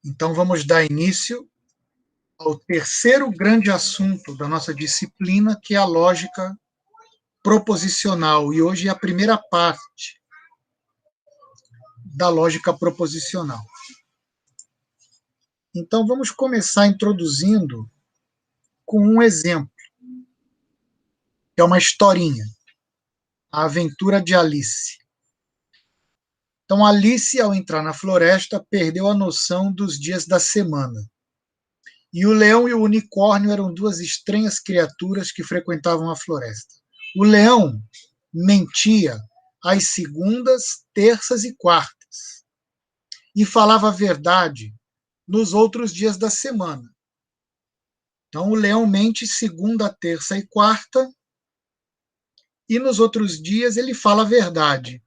Então, vamos dar início ao terceiro grande assunto da nossa disciplina, que é a lógica proposicional. E hoje é a primeira parte da lógica proposicional. Então, vamos começar introduzindo com um exemplo, que é uma historinha, a aventura de Alice. Então, Alice, ao entrar na floresta, perdeu a noção dos dias da semana. E o leão e o unicórnio eram duas estranhas criaturas que frequentavam a floresta. O leão mentia às segundas, terças e quartas, e falava a verdade nos outros dias da semana. Então, o leão mente segunda, terça e quarta, e nos outros dias ele fala a verdade.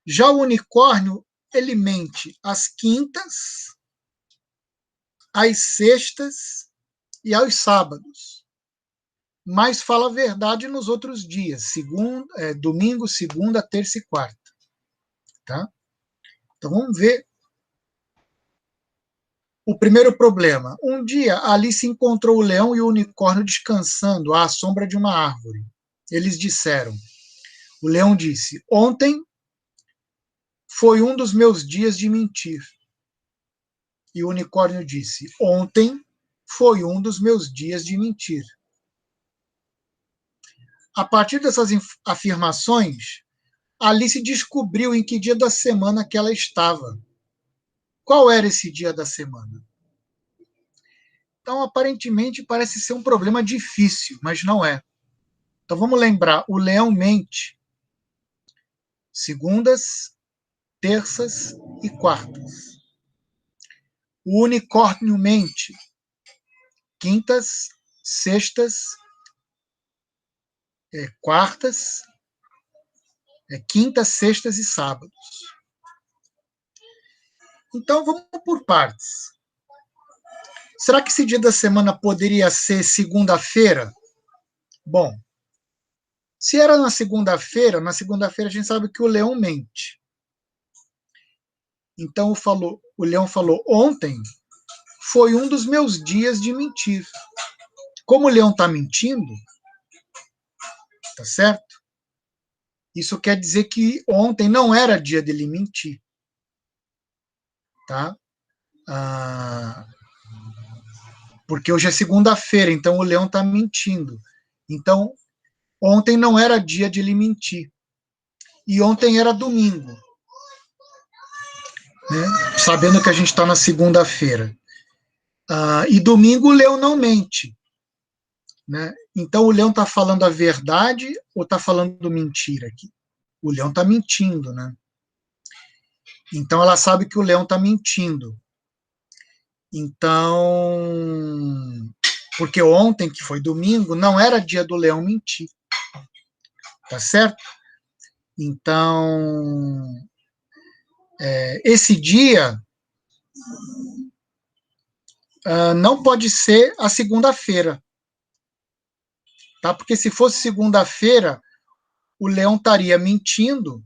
Já o unicórnio, ele mente às quintas, às sextas e aos sábados, mas fala a verdade nos outros dias, domingo, segunda, terça e quarta. Tá? Então vamos ver o primeiro problema. Um dia, Alice encontrou o leão e o unicórnio descansando à sombra de uma árvore. Eles disseram, o leão disse, ontem foi um dos meus dias de mentir. E o unicórnio disse, ontem foi um dos meus dias de mentir. A partir dessas afirmações, Alice descobriu em que dia da semana que ela estava. Qual era esse dia da semana? Então, aparentemente, parece ser um problema difícil, mas não é. Então, vamos lembrar, o leão mente segundas, terças e quartas. O unicórnio mente quintas, sextas, quartas, quintas, sextas e sábados. Então, vamos por partes. Será que esse dia da semana poderia ser segunda-feira? Bom, se era na segunda-feira a gente sabe que o leão mente. Então o leão falou, ontem foi um dos meus dias de mentir. Como o leão está mentindo, tá certo? Isso quer dizer que ontem não era dia dele mentir. Tá? Porque hoje é segunda-feira, então o leão está mentindo. Então, ontem não era dia de ele mentir. E ontem era domingo. Né? Sabendo que a gente está na segunda-feira. E domingo o leão não mente. Né? Então o leão está falando a verdade ou está falando mentira aqui? O leão está mentindo. Né? Então ela sabe que o leão está mentindo. Então, porque ontem, que foi domingo, não era dia do leão mentir. Tá certo? Então, esse dia não pode ser a segunda-feira. Tá? Porque se fosse segunda-feira, o leão estaria mentindo,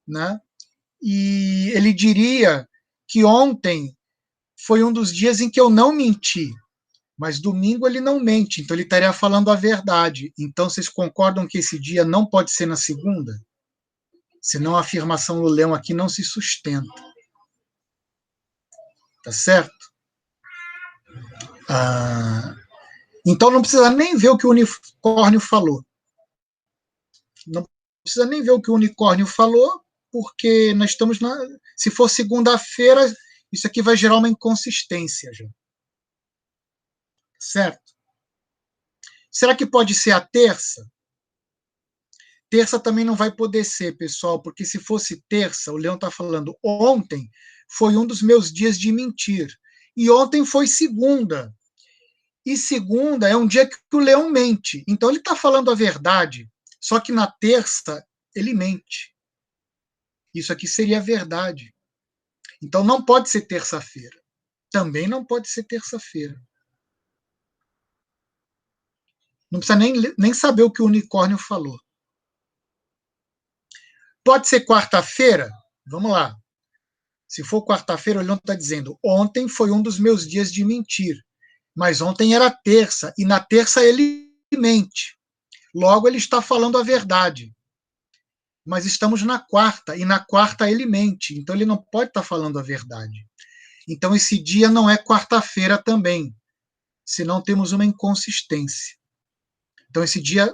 né? E ele diria que ontem foi um dos dias em que eu não menti, mas domingo ele não mente, então ele estaria falando a verdade. Então vocês concordam que esse dia não pode ser na segunda? Senão a afirmação do leão aqui não se sustenta. Tá certo? Então não precisa nem ver o que o unicórnio falou. Não precisa nem ver o que o unicórnio falou, porque nós estamos na. Se for segunda-feira, isso aqui vai gerar uma inconsistência já. Certo? Será que pode ser a terça? Terça também não vai poder ser, pessoal, porque se fosse terça, o Leão está falando, ontem foi um dos meus dias de mentir. E ontem foi segunda. E segunda é um dia que o Leão mente. Então ele está falando a verdade, só que na terça ele mente. Isso aqui seria a verdade. Então não pode ser terça-feira. Também não pode ser terça-feira. Não precisa nem saber o que o unicórnio falou. Pode ser quarta-feira? Vamos lá. Se for quarta-feira, o leão está dizendo: ontem foi um dos meus dias de mentir, mas ontem era terça, e na terça ele mente. Logo, ele está falando a verdade. Mas estamos na quarta, e na quarta ele mente, então ele não pode estar falando a verdade. Então, esse dia não é quarta-feira também, senão temos uma inconsistência. Então, esse dia,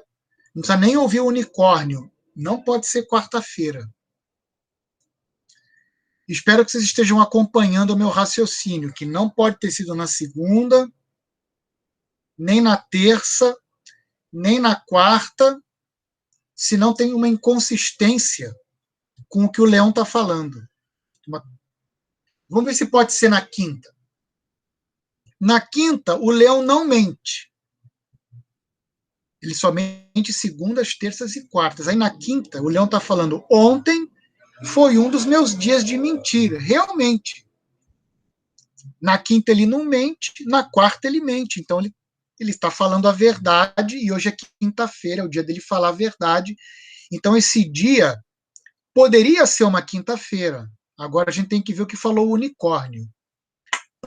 não precisa nem ouvir o unicórnio, não pode ser quarta-feira. Espero que vocês estejam acompanhando o meu raciocínio, que não pode ter sido na segunda, nem na terça, nem na quarta, senão tem uma inconsistência com o que o leão está falando. Vamos ver se pode ser na quinta. Na quinta, o leão não mente. Ele só mente segundas, terças e quartas. Aí na quinta, o leão está falando: ontem foi um dos meus dias de mentira. Realmente. Na quinta ele não mente, na quarta ele mente. Então ele está falando a verdade, e hoje é quinta-feira, é o dia dele falar a verdade. Então esse dia poderia ser uma quinta-feira. Agora a gente tem que ver o que falou o unicórnio,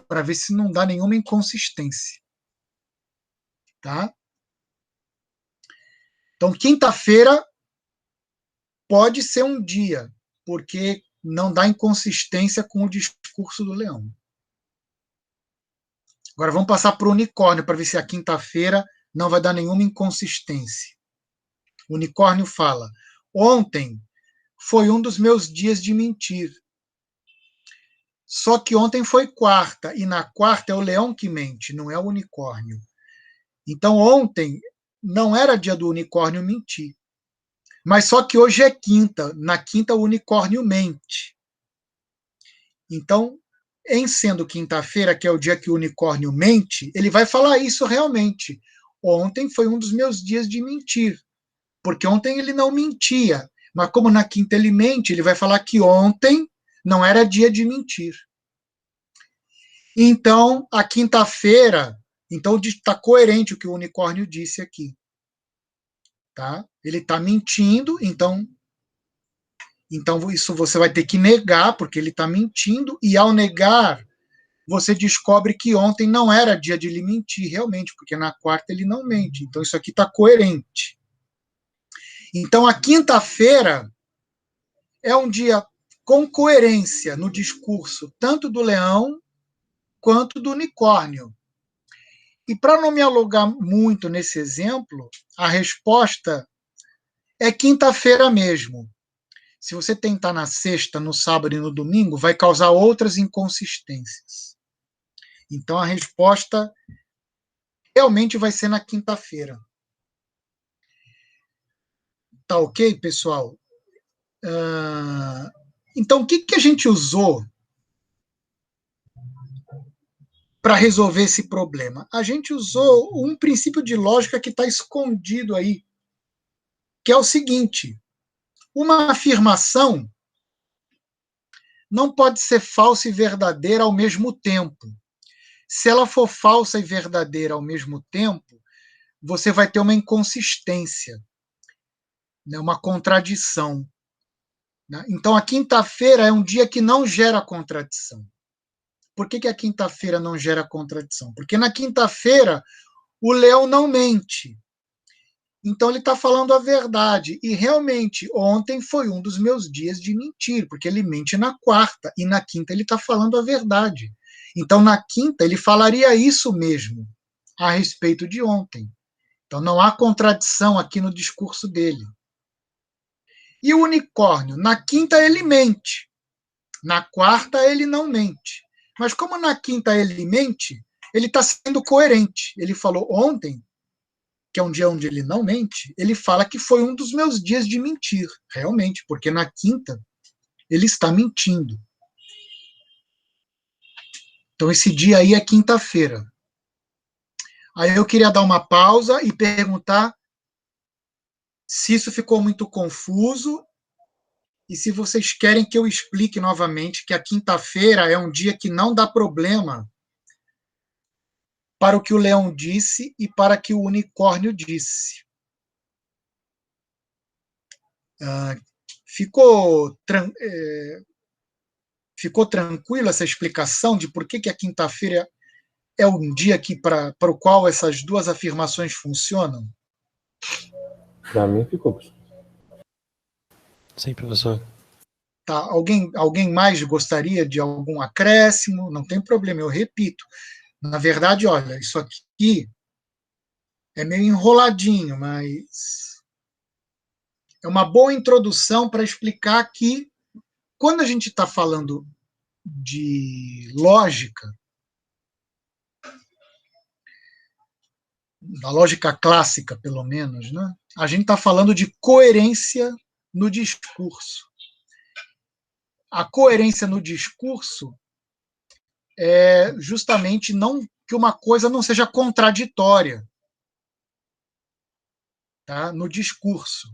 para ver se não dá nenhuma inconsistência. Tá? Então, quinta-feira pode ser um dia, porque não dá inconsistência com o discurso do leão. Agora vamos passar para o unicórnio, para ver se a quinta-feira não vai dar nenhuma inconsistência. O unicórnio fala: ontem foi um dos meus dias de mentir. Só que ontem foi quarta, e na quarta é o leão que mente, não é o unicórnio. Então ontem não era dia do unicórnio mentir. Mas só que hoje é quinta, na quinta o unicórnio mente. Então, em sendo quinta-feira, que é o dia que o unicórnio mente, ele vai falar isso realmente. Ontem foi um dos meus dias de mentir, porque ontem ele não mentia. Mas como na quinta ele mente, ele vai falar que ontem não era dia de mentir. Então, a quinta-feira, então está coerente o que o unicórnio disse aqui. Tá? Ele está mentindo, então isso você vai ter que negar, porque ele está mentindo, e ao negar, você descobre que ontem não era dia de ele mentir realmente, porque na quarta ele não mente. Então isso aqui está coerente. Então a quinta-feira é um dia com coerência no discurso, tanto do leão quanto do unicórnio. E para não me alugar muito nesse exemplo, a resposta é quinta-feira mesmo. Se você tentar na sexta, no sábado e no domingo, vai causar outras inconsistências. Então a resposta realmente vai ser na quinta-feira. Tá ok, pessoal? Então, o que a gente usou para resolver esse problema? A gente usou um princípio de lógica que está escondido aí, que é o seguinte: uma afirmação não pode ser falsa e verdadeira ao mesmo tempo. Se ela for falsa e verdadeira ao mesmo tempo, você vai ter uma inconsistência, né, uma contradição. Né? Então, a quinta-feira é um dia que não gera contradição. Por que a quinta-feira não gera contradição? Porque na quinta-feira o leão não mente. Então ele está falando a verdade. E realmente, ontem foi um dos meus dias de mentir, porque ele mente na quarta, e na quinta ele está falando a verdade. Então, na quinta, ele falaria isso mesmo a respeito de ontem. Então, não há contradição aqui no discurso dele. E o unicórnio? Na quinta, ele mente. Na quarta, ele não mente. Mas como na quinta ele mente, ele está sendo coerente. Ele falou ontem, que é um dia onde ele não mente, ele fala que foi um dos meus dias de mentir, realmente, porque na quinta ele está mentindo. Então esse dia aí é quinta-feira. Aí eu queria dar uma pausa e perguntar se isso ficou muito confuso e se vocês querem que eu explique novamente que a quinta-feira é um dia que não dá problema para o que o leão disse e para o que o unicórnio disse. Ficou Ficou tranquilo essa explicação de por que a quinta-feira é um dia para o qual essas duas afirmações funcionam? Para mim ficou, professor. Sim, professor. Tá, alguém mais gostaria de algum acréscimo? Não tem problema, eu repito. Na verdade, olha, isso aqui é meio enroladinho, mas é uma boa introdução para explicar que quando a gente está falando de lógica, da lógica clássica, pelo menos, né, a gente está falando de coerência no discurso. A coerência no discurso é justamente não que uma coisa não seja contraditória, tá, no discurso.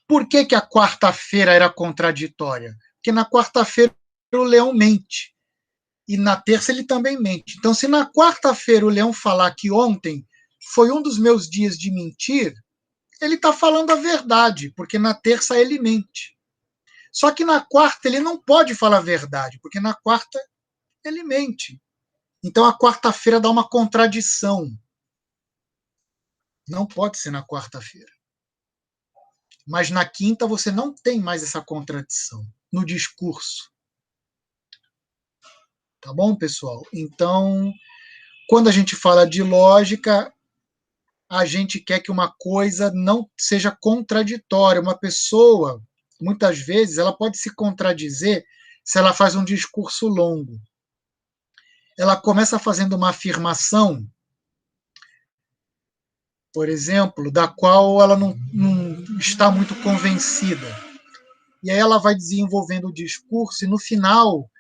Por que a quarta-feira era contraditória? Porque na quarta-feira o leão mente. E na terça ele também mente. Então, se na quarta-feira o leão falar que ontem foi um dos meus dias de mentir, ele está falando a verdade, porque na terça ele mente. Só que na quarta ele não pode falar a verdade, porque na quarta ele mente. Então a quarta-feira dá uma contradição. Não pode ser na quarta-feira. Mas na quinta você não tem mais essa contradição no discurso. Tá bom, pessoal? Então, quando a gente fala de lógica, a gente quer que uma coisa não seja contraditória. Uma pessoa, muitas vezes, ela pode se contradizer se ela faz um discurso longo. Ela começa fazendo uma afirmação, por exemplo, da qual ela não está muito convencida. E aí ela vai desenvolvendo o discurso e, no final,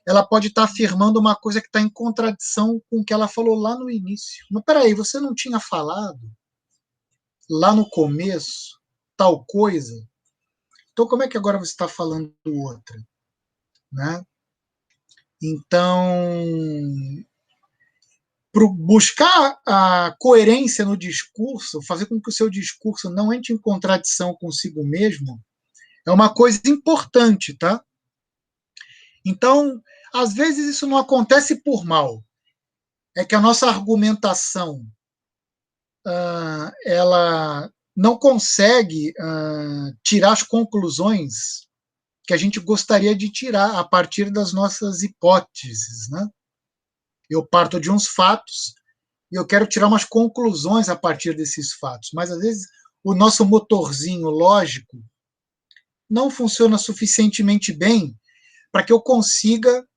ela pode estar afirmando uma coisa que está em contradição com o que ela falou lá no início. Mas peraí, você não tinha falado lá no começo tal coisa? Então como é que agora você está falando outra? Né? Então, buscar a coerência no discurso, fazer com que o seu discurso não entre em contradição consigo mesmo, é uma coisa importante, tá? Então, às vezes isso não acontece por mal. É que a nossa argumentação ela não consegue tirar as conclusões que a gente gostaria de tirar a partir das nossas hipóteses, né? Eu parto de uns fatos e eu quero tirar umas conclusões a partir desses fatos, mas às vezes o nosso motorzinho lógico não funciona suficientemente bem para que eu consiga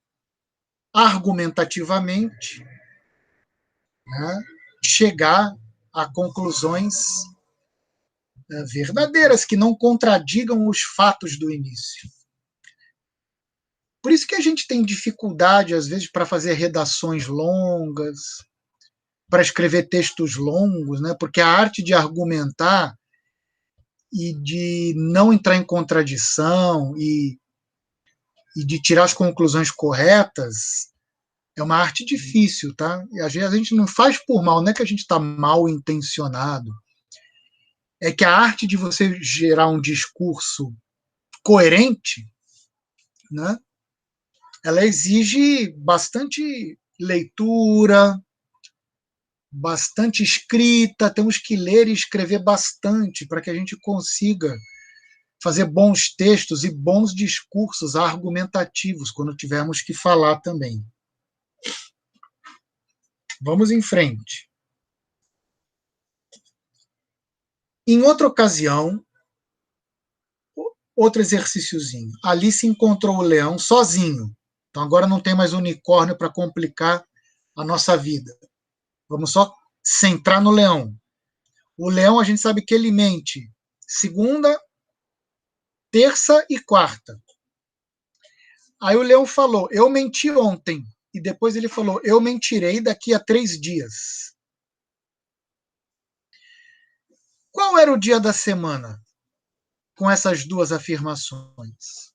argumentativamente, né, chegar a conclusões verdadeiras, que não contradigam os fatos do início. Por isso que a gente tem dificuldade, às vezes, para fazer redações longas, para escrever textos longos, né? Porque a arte de argumentar e de não entrar em contradição e de tirar as conclusões corretas é uma arte difícil, tá? E às vezes a gente não faz por mal, não é que a gente está mal intencionado, é que a arte de você gerar um discurso coerente, né? Ela exige bastante leitura, bastante escrita, temos que ler e escrever bastante para que a gente consiga fazer bons textos e bons discursos argumentativos quando tivermos que falar também. Vamos em frente. Em outra ocasião, outro exercíciozinho. Alice encontrou o leão sozinho. Então agora não tem mais unicórnio para complicar a nossa vida. Vamos só centrar no leão. O leão, a gente sabe que ele mente segunda, terça e quarta. Aí o leão falou, eu menti ontem. E depois ele falou, eu mentirei daqui a 3 dias. Qual era o dia da semana com essas duas afirmações?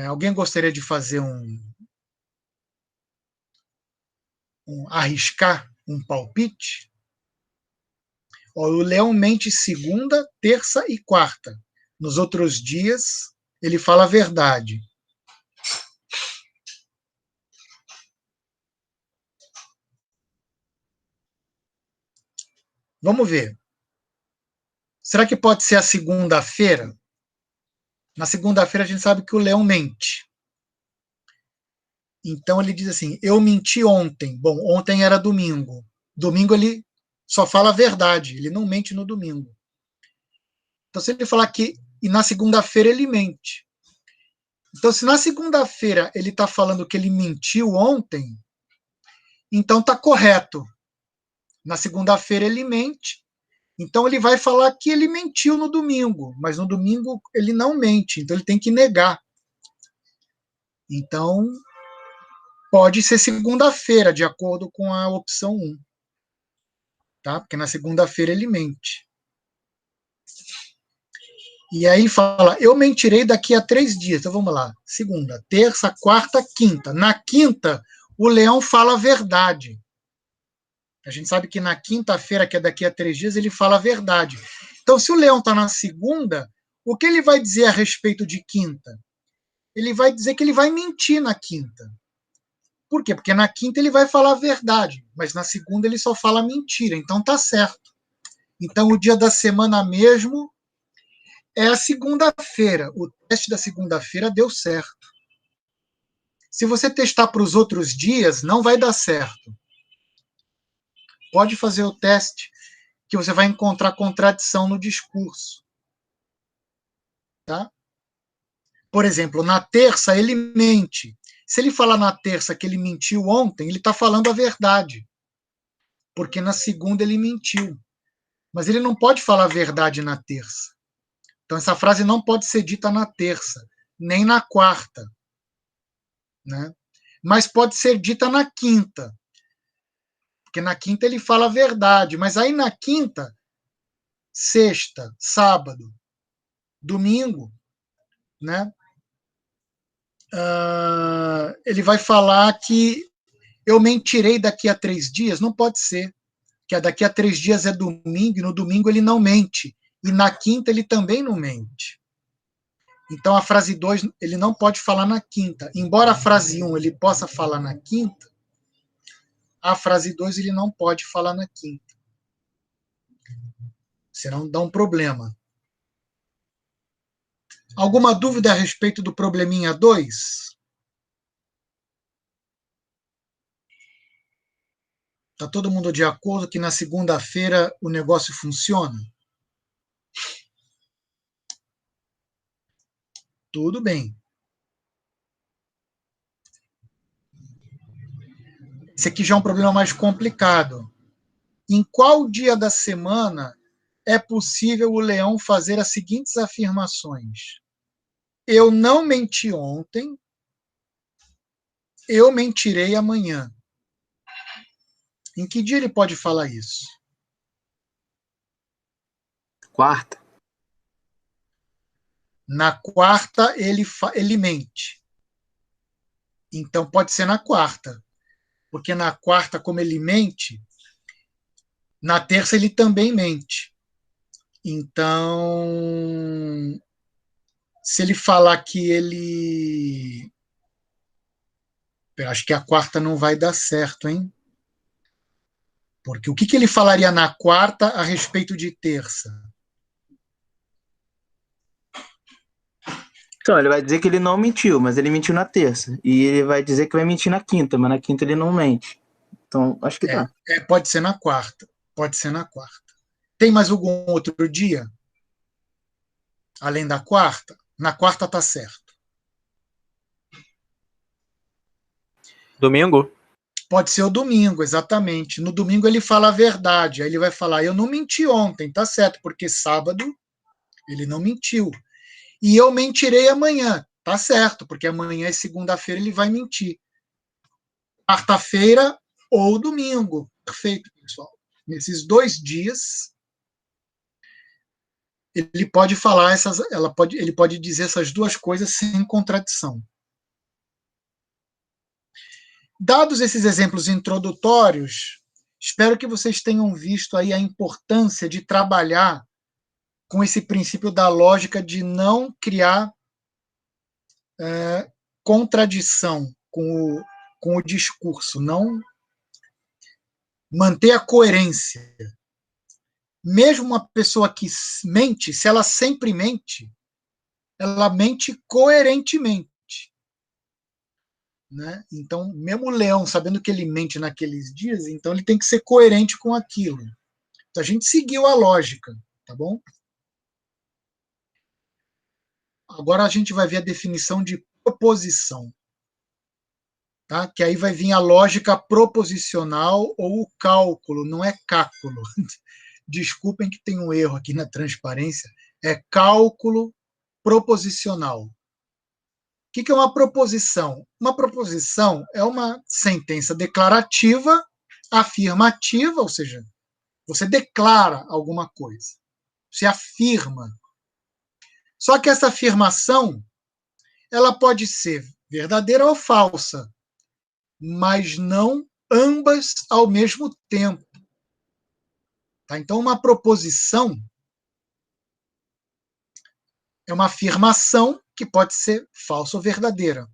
Alguém gostaria de fazer arriscar um palpite? Ó, o leão mente segunda, terça e quarta. Nos outros dias, ele fala a verdade. Vamos ver. Será que pode ser a segunda-feira? Na segunda-feira a gente sabe que o leão mente. Então ele diz assim: eu menti ontem. Bom, ontem era domingo. Domingo ele só fala a verdade, ele não mente no domingo. Então se ele falar que e na segunda-feira ele mente. Então se na segunda-feira ele está falando que ele mentiu ontem, então está correto. Na segunda-feira ele mente. Então ele vai falar que ele mentiu no domingo, mas no domingo ele não mente, então ele tem que negar. Então pode ser segunda-feira, de acordo com a opção 1. Tá? Porque na segunda-feira ele mente. E aí fala, eu mentirei daqui a 3 dias. Então vamos lá. Segunda, terça, quarta, quinta. Na quinta, o leão fala a verdade. A gente sabe que na quinta-feira, que é daqui a 3 dias, ele fala a verdade. Então, se o leão está na segunda, o que ele vai dizer a respeito de quinta? Ele vai dizer que ele vai mentir na quinta. Por quê? Porque na quinta ele vai falar a verdade, mas na segunda ele só fala mentira. Então tá certo. Então o dia da semana mesmo é a segunda-feira. O teste da segunda-feira deu certo. Se você testar para os outros dias, não vai dar certo. Pode fazer o teste, que você vai encontrar contradição no discurso. Tá? Por exemplo, na terça ele mente. Se ele falar na terça que ele mentiu ontem, ele está falando a verdade. Porque na segunda ele mentiu. Mas ele não pode falar a verdade na terça. Então essa frase não pode ser dita na terça, nem na quarta. Né? Mas pode ser dita na quinta. Porque na quinta ele fala a verdade. Mas aí na quinta, sexta, sábado, domingo, né? Ele vai falar que eu mentirei daqui a 3 dias. Não pode ser. Que daqui a 3 dias é domingo, e no domingo ele não mente. E na quinta ele também não mente. Então a frase 2 ele não pode falar na quinta. Embora a frase 1 ele possa falar na quinta, a frase 2 ele não pode falar na quinta. Senão dá um problema. Alguma dúvida a respeito do probleminha 2? Está todo mundo de acordo que na segunda-feira o negócio funciona? Tudo bem. Esse aqui já é um problema mais complicado. Em qual dia da semana é possível o leão fazer as seguintes afirmações? Eu não menti ontem, eu mentirei amanhã. Em que dia ele pode falar isso? Quarta. Na quarta ele mente. Então pode ser na quarta. Porque na quarta, como ele mente, na terça ele também mente. Então, se ele falar que ele. Eu acho que a quarta não vai dar certo, hein? Porque o que ele falaria na quarta a respeito de terça? Então, ele vai dizer que ele não mentiu, mas ele mentiu na terça. E ele vai dizer que vai mentir na quinta, mas na quinta ele não mente. Então, acho que dá. Pode ser na quarta. Pode ser na quarta. Tem mais algum outro dia? Além da quarta? Na quarta tá certo. Domingo? Pode ser o domingo, exatamente. No domingo ele fala a verdade. Aí ele vai falar, eu não menti ontem, tá certo, porque sábado ele não mentiu. E eu mentirei amanhã, tá certo, porque amanhã é segunda-feira ele vai mentir. Quarta-feira ou domingo. Perfeito, pessoal. Nesses 2 dias, ele pode falar ele pode dizer essas duas coisas sem contradição. Dados esses exemplos introdutórios, Espero que vocês tenham visto aí a importância de trabalhar com esse princípio da lógica de não criar contradição com o discurso, não manter a coerência. Mesmo uma pessoa que mente, se ela sempre mente, ela mente coerentemente. Né? Então, mesmo o leão, sabendo que ele mente naqueles dias, então ele tem que ser coerente com aquilo. Então, a gente seguiu a lógica, tá bom? Agora a gente vai ver a definição de proposição, tá? Que aí vai vir a lógica proposicional ou o cálculo, não é cálculo. Desculpem que tem um erro aqui na transparência, é cálculo proposicional. O que é uma proposição? Uma proposição é uma sentença declarativa, afirmativa, ou seja, você declara alguma coisa, você afirma. Só que essa afirmação, ela pode ser verdadeira ou falsa, mas não ambas ao mesmo tempo. Tá? Então, uma proposição é uma afirmação que pode ser falsa ou verdadeira,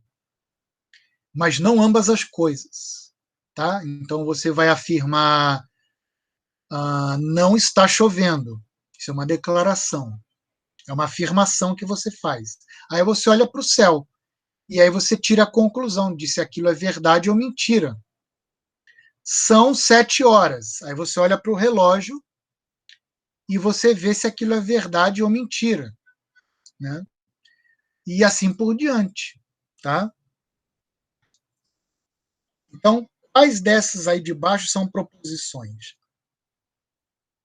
mas não ambas as coisas. Tá? Então, você vai afirmar não está chovendo. Isso é uma declaração. É uma afirmação que você faz. Aí você olha para o céu e aí você tira a conclusão de se aquilo é verdade ou mentira. São 7 horas. Aí você olha para o relógio e você vê se aquilo é verdade ou mentira. Né? E assim por diante. Tá? Então, quais dessas aí de baixo são proposições?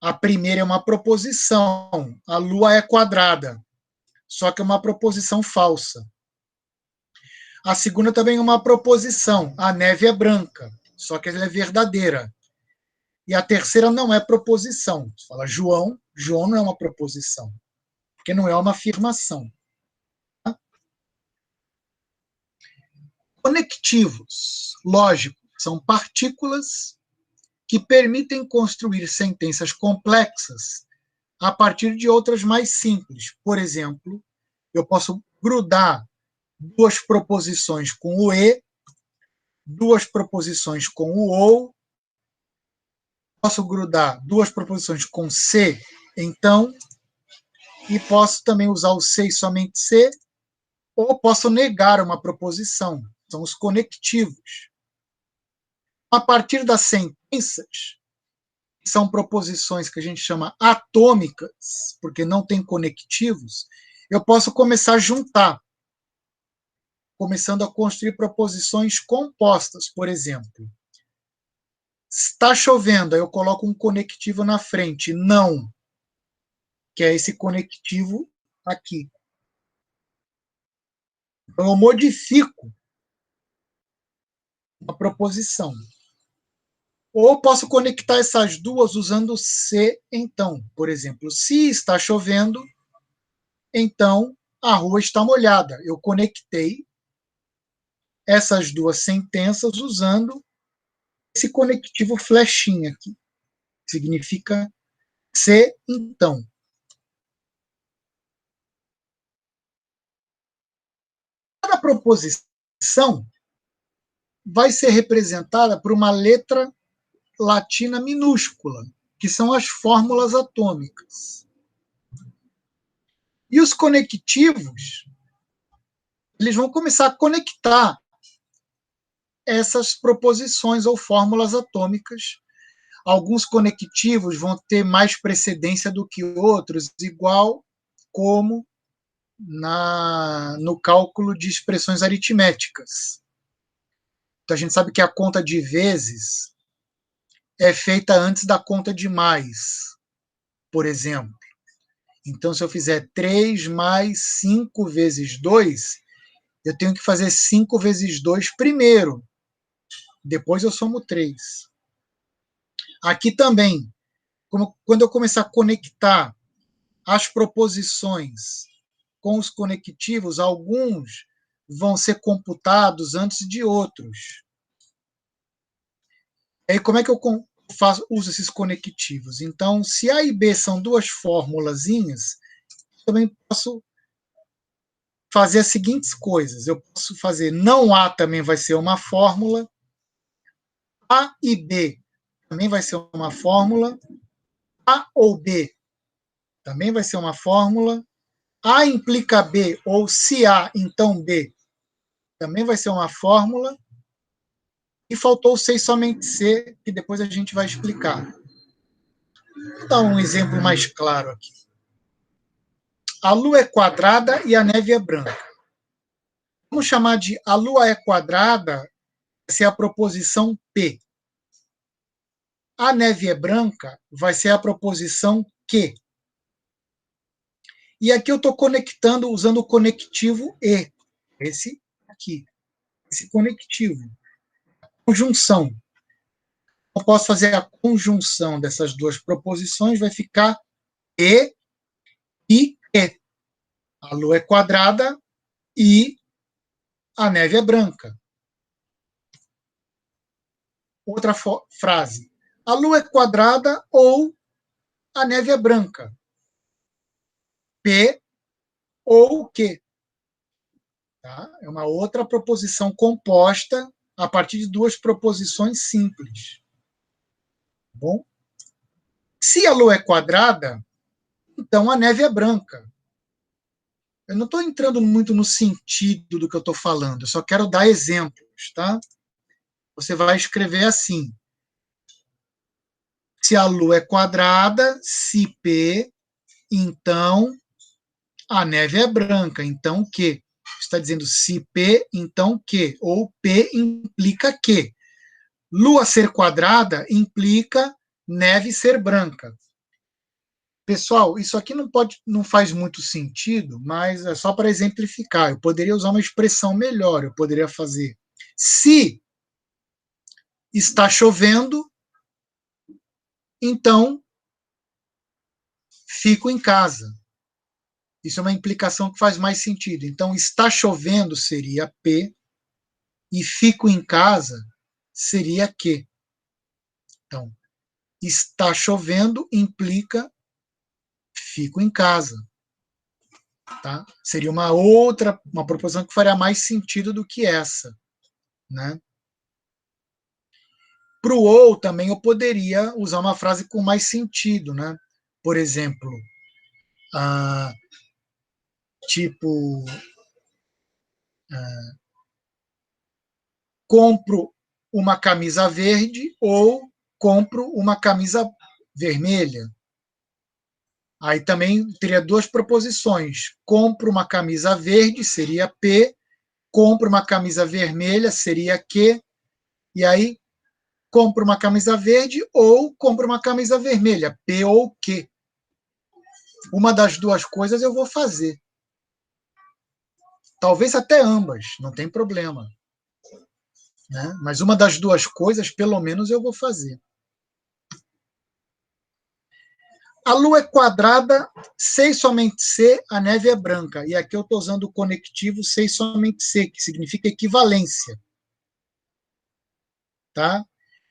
A primeira é uma proposição. A Lua é quadrada. Só que é uma proposição falsa. A segunda também é uma proposição. A neve é branca. Só que ela é verdadeira. E a terceira não é proposição. Você fala João, João não é uma proposição. Porque não é uma afirmação. Conectivos, lógico, são partículas que permitem construir sentenças complexas a partir de outras mais simples. Por exemplo, eu posso grudar duas proposições com o e, duas proposições com o ou, posso grudar duas proposições com se, então, e posso também usar o se e somente se, ou posso negar uma proposição. São os conectivos. A partir das sentenças, que são proposições que a gente chama atômicas, porque não tem conectivos, eu posso começar a juntar, começando a construir proposições compostas, por exemplo. Está chovendo, aí eu coloco um conectivo na frente, não, que é esse conectivo aqui. Então, eu modifico a proposição. Ou posso conectar essas duas usando se, então. Por exemplo, se está chovendo, então a rua está molhada. Eu conectei essas duas sentenças usando esse conectivo flechinha aqui. Significa se, então. Cada proposição vai ser representada por uma letra latina minúscula, que são as fórmulas atômicas. E os conectivos, eles vão começar a conectar essas proposições ou fórmulas atômicas. Alguns conectivos vão ter mais precedência do que outros, igual como no cálculo de expressões aritméticas. Então, a gente sabe que a conta de vezes é feita antes da conta de mais, por exemplo. Então, se eu fizer 3 mais 5 vezes 2, eu tenho que fazer 5 vezes 2 primeiro. Depois eu somo 3. Aqui também, quando eu começar a conectar as proposições com os conectivos, alguns vão ser computados antes de outros. E aí, como é que eu uso esses conectivos. Então, se A e B são duas formulazinhas, também posso fazer as seguintes coisas. Eu posso fazer não A também vai ser uma fórmula, A e B também vai ser uma fórmula, A ou B também vai ser uma fórmula, A implica B, ou se A, então B, também vai ser uma fórmula, e faltou C e somente C, que depois a gente vai explicar. Vou dar um exemplo mais claro aqui. A Lua é quadrada e a neve é branca. Vamos chamar de a Lua é quadrada, vai ser a proposição P. A neve é branca, vai ser a proposição Q. E aqui eu estou conectando, usando o conectivo E. Esse aqui. Esse conectivo. Conjunção. Eu posso fazer a conjunção dessas duas proposições, vai ficar E e E. A Lua é quadrada e a neve é branca. Outra frase. A Lua é quadrada ou a neve é branca. P ou Q. Tá? É uma outra proposição composta a partir de duas proposições simples. Bom? Se a Lua é quadrada, então a neve é branca. Eu não estou entrando muito no sentido do que eu estou falando, eu só quero dar exemplos, tá? Você vai escrever assim. Se a Lua é quadrada, se P, então a neve é branca. Então Q. Está dizendo se P, então Q. Ou P implica Q. Lua ser quadrada implica neve ser branca. Pessoal, isso aqui não faz muito sentido, mas é só para exemplificar. Eu poderia usar uma expressão melhor. Eu poderia fazer se está chovendo, então fico em casa. Isso é uma implicação que faz mais sentido. Então, está chovendo seria P e fico em casa seria Q. Então, está chovendo implica fico em casa. Tá? Seria uma proposição que faria mais sentido do que essa. Né? Para o ou também eu poderia usar uma frase com mais sentido. Né? Por exemplo, tipo, compro uma camisa verde ou compro uma camisa vermelha. Aí também teria duas proposições. Compro uma camisa verde, seria P. Compro uma camisa vermelha, seria Q. E aí, compro uma camisa verde ou compro uma camisa vermelha, P ou Q. Uma das duas coisas eu vou fazer. Talvez até ambas, não tem problema. Né? Mas uma das duas coisas, pelo menos, eu vou fazer. A Lua é quadrada, C e somente C, a neve é branca. E aqui eu estou usando o conectivo C e somente C, que significa equivalência. Tá?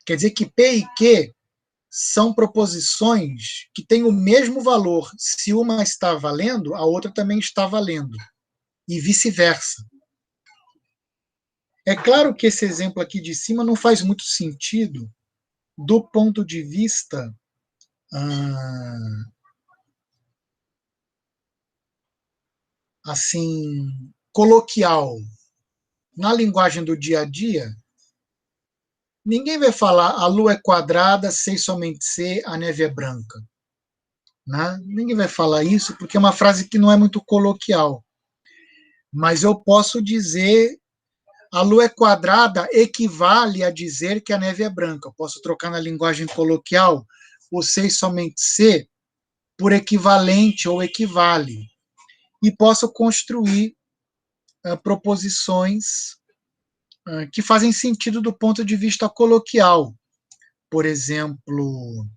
Quer dizer que P e Q são proposições que têm o mesmo valor. Se uma está valendo, a outra também está valendo. E vice-versa. É claro que esse exemplo aqui de cima não faz muito sentido do ponto de vista assim, coloquial. Na linguagem do dia a dia, ninguém vai falar a Lua é quadrada, C somente C, a neve é branca. Né? Ninguém vai falar isso porque é uma frase que não é muito coloquial. Mas eu posso dizer a Lua é quadrada equivale a dizer que a neve é branca. Eu posso trocar na linguagem coloquial o C somente C por equivalente ou equivale. E posso construir proposições que fazem sentido do ponto de vista coloquial. Por exemplo,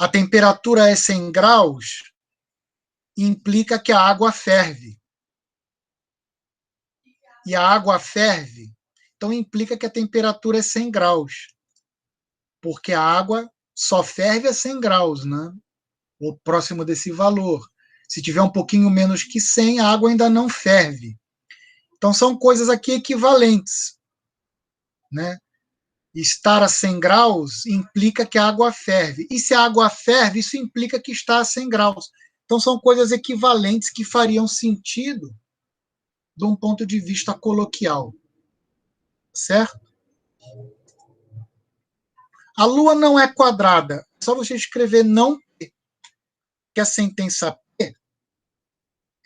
a temperatura é 100 graus, implica que a água ferve. E a água ferve, então implica que a temperatura é 100 graus. Porque a água só ferve a 100 graus, né? Ou próximo desse valor. Se tiver um pouquinho menos que 100, a água ainda não ferve. Então são coisas aqui equivalentes, né? Estar a 100 graus implica que a água ferve. E se a água ferve, isso implica que está a 100 graus. Então são coisas equivalentes que fariam sentido de um ponto de vista coloquial. Certo? A Lua não é quadrada. É só você escrever não P. Que a sentença P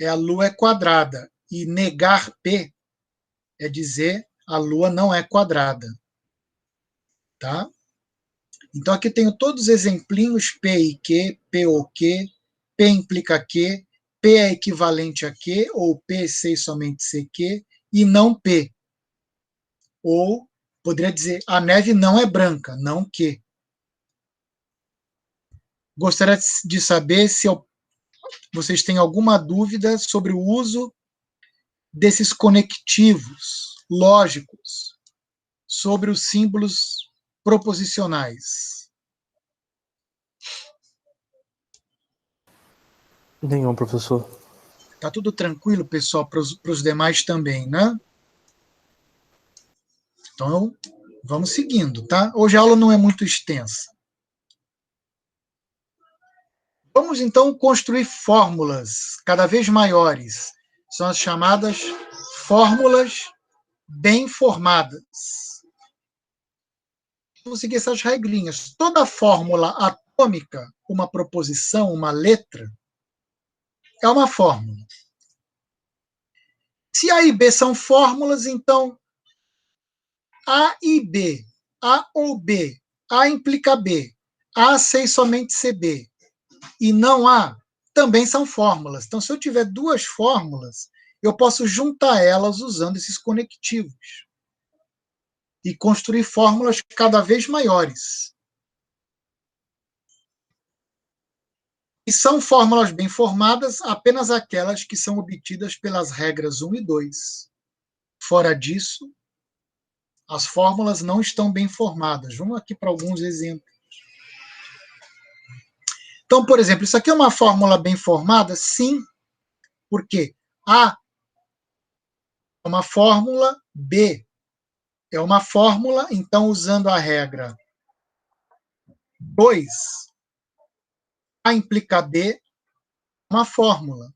é a Lua é quadrada. E negar P é dizer a Lua não é quadrada. Tá? Então aqui tenho todos os exemplinhos P e Q, P ou Q, P implica Q, P é equivalente a Q, ou P, C e somente CQ, e não P. Ou poderia dizer, a neve não é branca, não Q. Gostaria de saber se vocês têm alguma dúvida sobre o uso desses conectivos lógicos sobre os símbolos proposicionais. Nenhum, professor. Tá tudo tranquilo, pessoal, para os demais também, né? Então, vamos seguindo, tá? Hoje a aula não é muito extensa. Vamos, então, construir fórmulas cada vez maiores. São as chamadas fórmulas bem formadas. Vamos seguir essas regrinhas. Toda fórmula atômica, uma proposição, uma letra, é uma fórmula. Se A e B são fórmulas, então A e B, A ou B, A implica B, A, C e somente CB, e não A, também são fórmulas. Então, se eu tiver duas fórmulas, eu posso juntar elas usando esses conectivos e construir fórmulas cada vez maiores. E são fórmulas bem formadas apenas aquelas que são obtidas pelas regras 1 e 2. Fora disso, as fórmulas não estão bem formadas. Vamos aqui para alguns exemplos. Então, por exemplo, isso aqui é uma fórmula bem formada? Sim, porque A é uma fórmula, B é uma fórmula, então, usando a regra 2, A implica B, uma fórmula.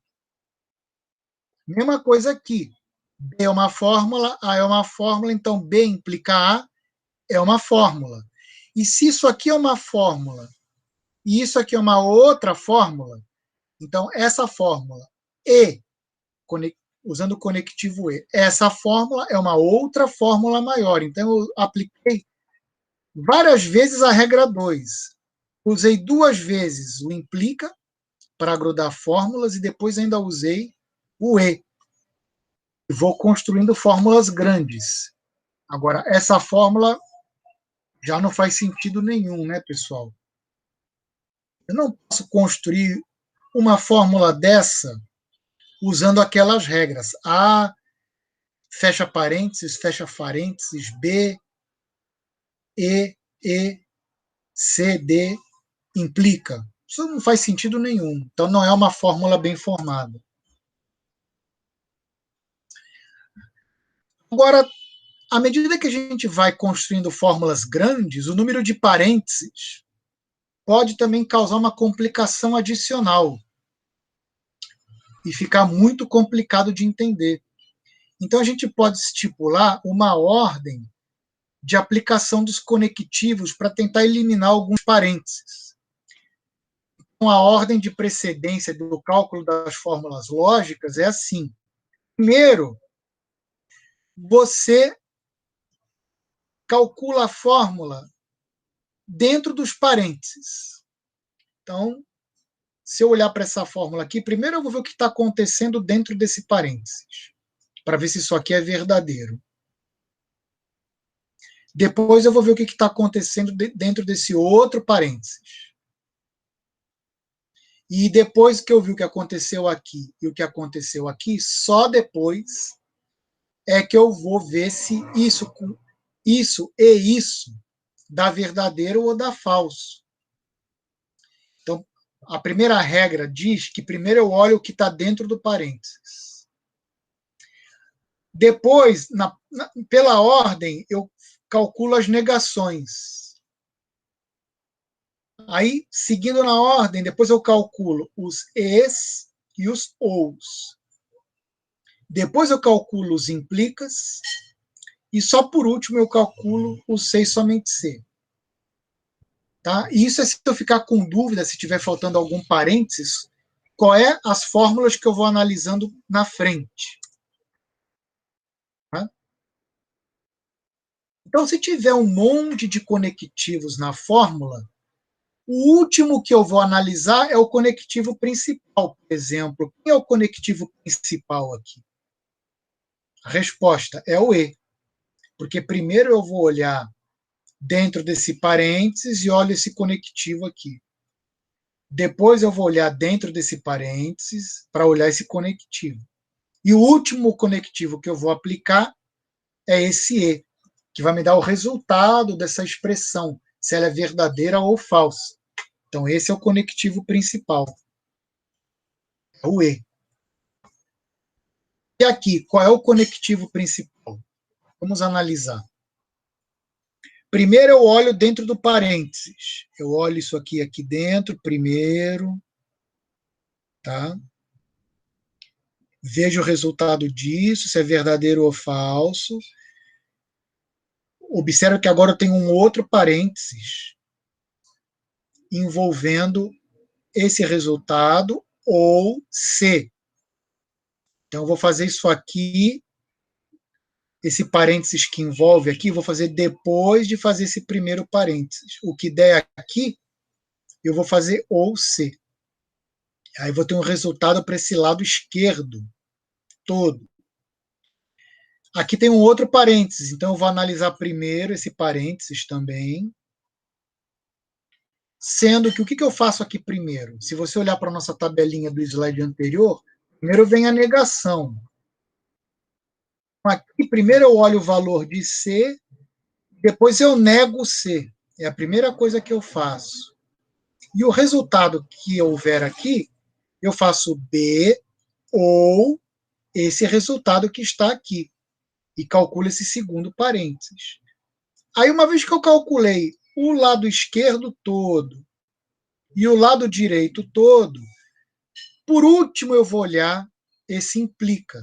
Mesma coisa aqui. B é uma fórmula, A é uma fórmula, então B implica A, é uma fórmula. E se isso aqui é uma fórmula e isso aqui é uma outra fórmula, então essa fórmula E, usando o conectivo E, essa fórmula é uma outra fórmula maior. Então eu apliquei várias vezes a regra 2. Usei duas vezes o implica para grudar fórmulas e depois ainda usei o E. E vou construindo fórmulas grandes. Agora, essa fórmula já não faz sentido nenhum, né, pessoal? Eu não posso construir uma fórmula dessa usando aquelas regras. A, fecha parênteses, B, E, C, D, implica. Isso não faz sentido nenhum. Então, não é uma fórmula bem formada. Agora, à medida que a gente vai construindo fórmulas grandes, o número de parênteses pode também causar uma complicação adicional e ficar muito complicado de entender. Então, a gente pode estipular uma ordem de aplicação dos conectivos para tentar eliminar alguns parênteses. Então, a ordem de precedência do cálculo das fórmulas lógicas é assim. Primeiro, você calcula a fórmula dentro dos parênteses. Então, se eu olhar para essa fórmula aqui, primeiro eu vou ver o que está acontecendo dentro desse parênteses, para ver se isso aqui é verdadeiro. Depois eu vou ver o que está acontecendo dentro desse outro parênteses. E depois que eu vi o que aconteceu aqui e o que aconteceu aqui, só depois é que eu vou ver se isso e isso dá verdadeiro ou dá falso. Então, a primeira regra diz que primeiro eu olho o que está dentro do parênteses. Depois, pela ordem, eu calculo as negações. Aí, seguindo na ordem, depois eu calculo os es e os ous. Depois eu calculo os implicas. E só por último eu calculo o C e somente C. Tá? E isso é se eu ficar com dúvida, se tiver faltando algum parênteses, qual é as fórmulas que eu vou analisando na frente. Tá? Então, se tiver um monte de conectivos na fórmula, o último que eu vou analisar é o conectivo principal, por exemplo. Quem é o conectivo principal aqui? A resposta é o E. Porque primeiro eu vou olhar dentro desse parênteses e olho esse conectivo aqui. Depois eu vou olhar dentro desse parênteses para olhar esse conectivo. E o último conectivo que eu vou aplicar é esse E, que vai me dar o resultado dessa expressão, se ela é verdadeira ou falsa. Então, esse é o conectivo principal. É o E. E aqui, qual é o conectivo principal? Vamos analisar. Primeiro eu olho dentro do parênteses. Eu olho isso aqui dentro, primeiro. Tá? Vejo o resultado disso, se é verdadeiro ou falso. Observe que agora eu tenho um outro parênteses envolvendo esse resultado ou C. Então, eu vou fazer isso aqui, esse parênteses que envolve aqui, vou fazer depois de fazer esse primeiro parênteses. O que der aqui, eu vou fazer ou C. Aí vou ter um resultado para esse lado esquerdo todo. Aqui tem um outro parênteses, então eu vou analisar primeiro esse parênteses também. Sendo que o que eu faço aqui primeiro? Se você olhar para a nossa tabelinha do slide anterior, primeiro vem a negação. Aqui, primeiro eu olho o valor de C, depois eu nego C. É a primeira coisa que eu faço. E o resultado que houver aqui, eu faço B ou esse resultado que está aqui. E calculo esse segundo parênteses. Aí, uma vez que eu calculei o lado esquerdo todo e o lado direito todo, por último eu vou olhar esse implica.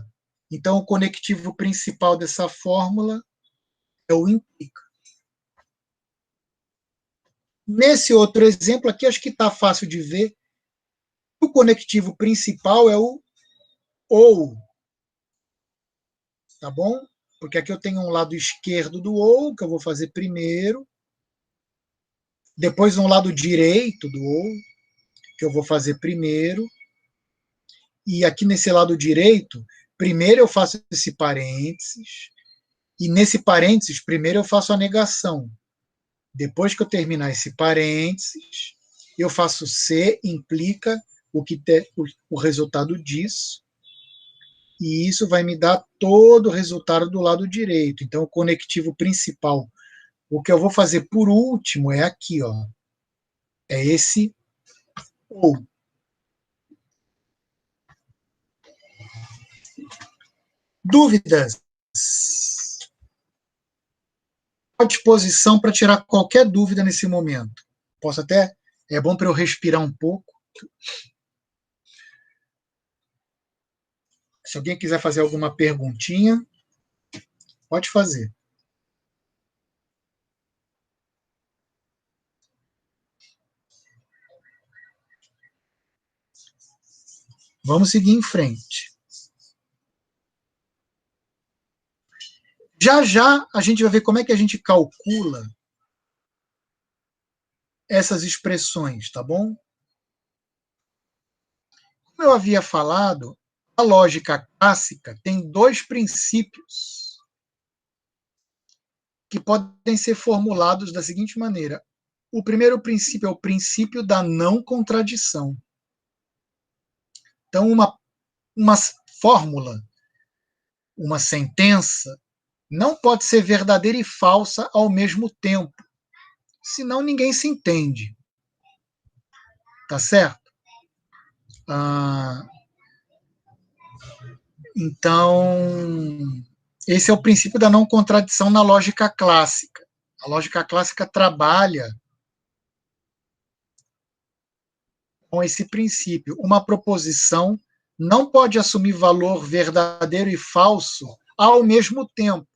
Então, o conectivo principal dessa fórmula é o implica. Nesse outro exemplo aqui, acho que está fácil de ver. O conectivo principal é o ou. Tá bom? Porque aqui eu tenho um lado esquerdo do ou, que eu vou fazer primeiro. Depois um lado direito do ou, que eu vou fazer primeiro. E aqui nesse lado direito, primeiro eu faço esse parênteses. E nesse parênteses, primeiro eu faço a negação. Depois que eu terminar esse parênteses, eu faço C, implica o resultado disso, e isso vai me dar todo o resultado do lado direito. Então, o conectivo principal, o que eu vou fazer por último é aqui, ó. É esse ou. Dúvidas? À disposição para tirar qualquer dúvida nesse momento. Posso até, é bom para eu respirar um pouco. Se alguém quiser fazer alguma perguntinha, pode fazer. Vamos seguir em frente. Já já a gente vai ver como é que a gente calcula essas expressões, tá bom? Como eu havia falado, a lógica clássica tem dois princípios que podem ser formulados da seguinte maneira. O primeiro princípio é o princípio da não contradição. Então, uma fórmula, uma sentença, não pode ser verdadeira e falsa ao mesmo tempo, senão ninguém se entende. Tá certo? Então, esse é o princípio da não contradição na lógica clássica. A lógica clássica trabalha com esse princípio. Uma proposição não pode assumir valor verdadeiro e falso ao mesmo tempo.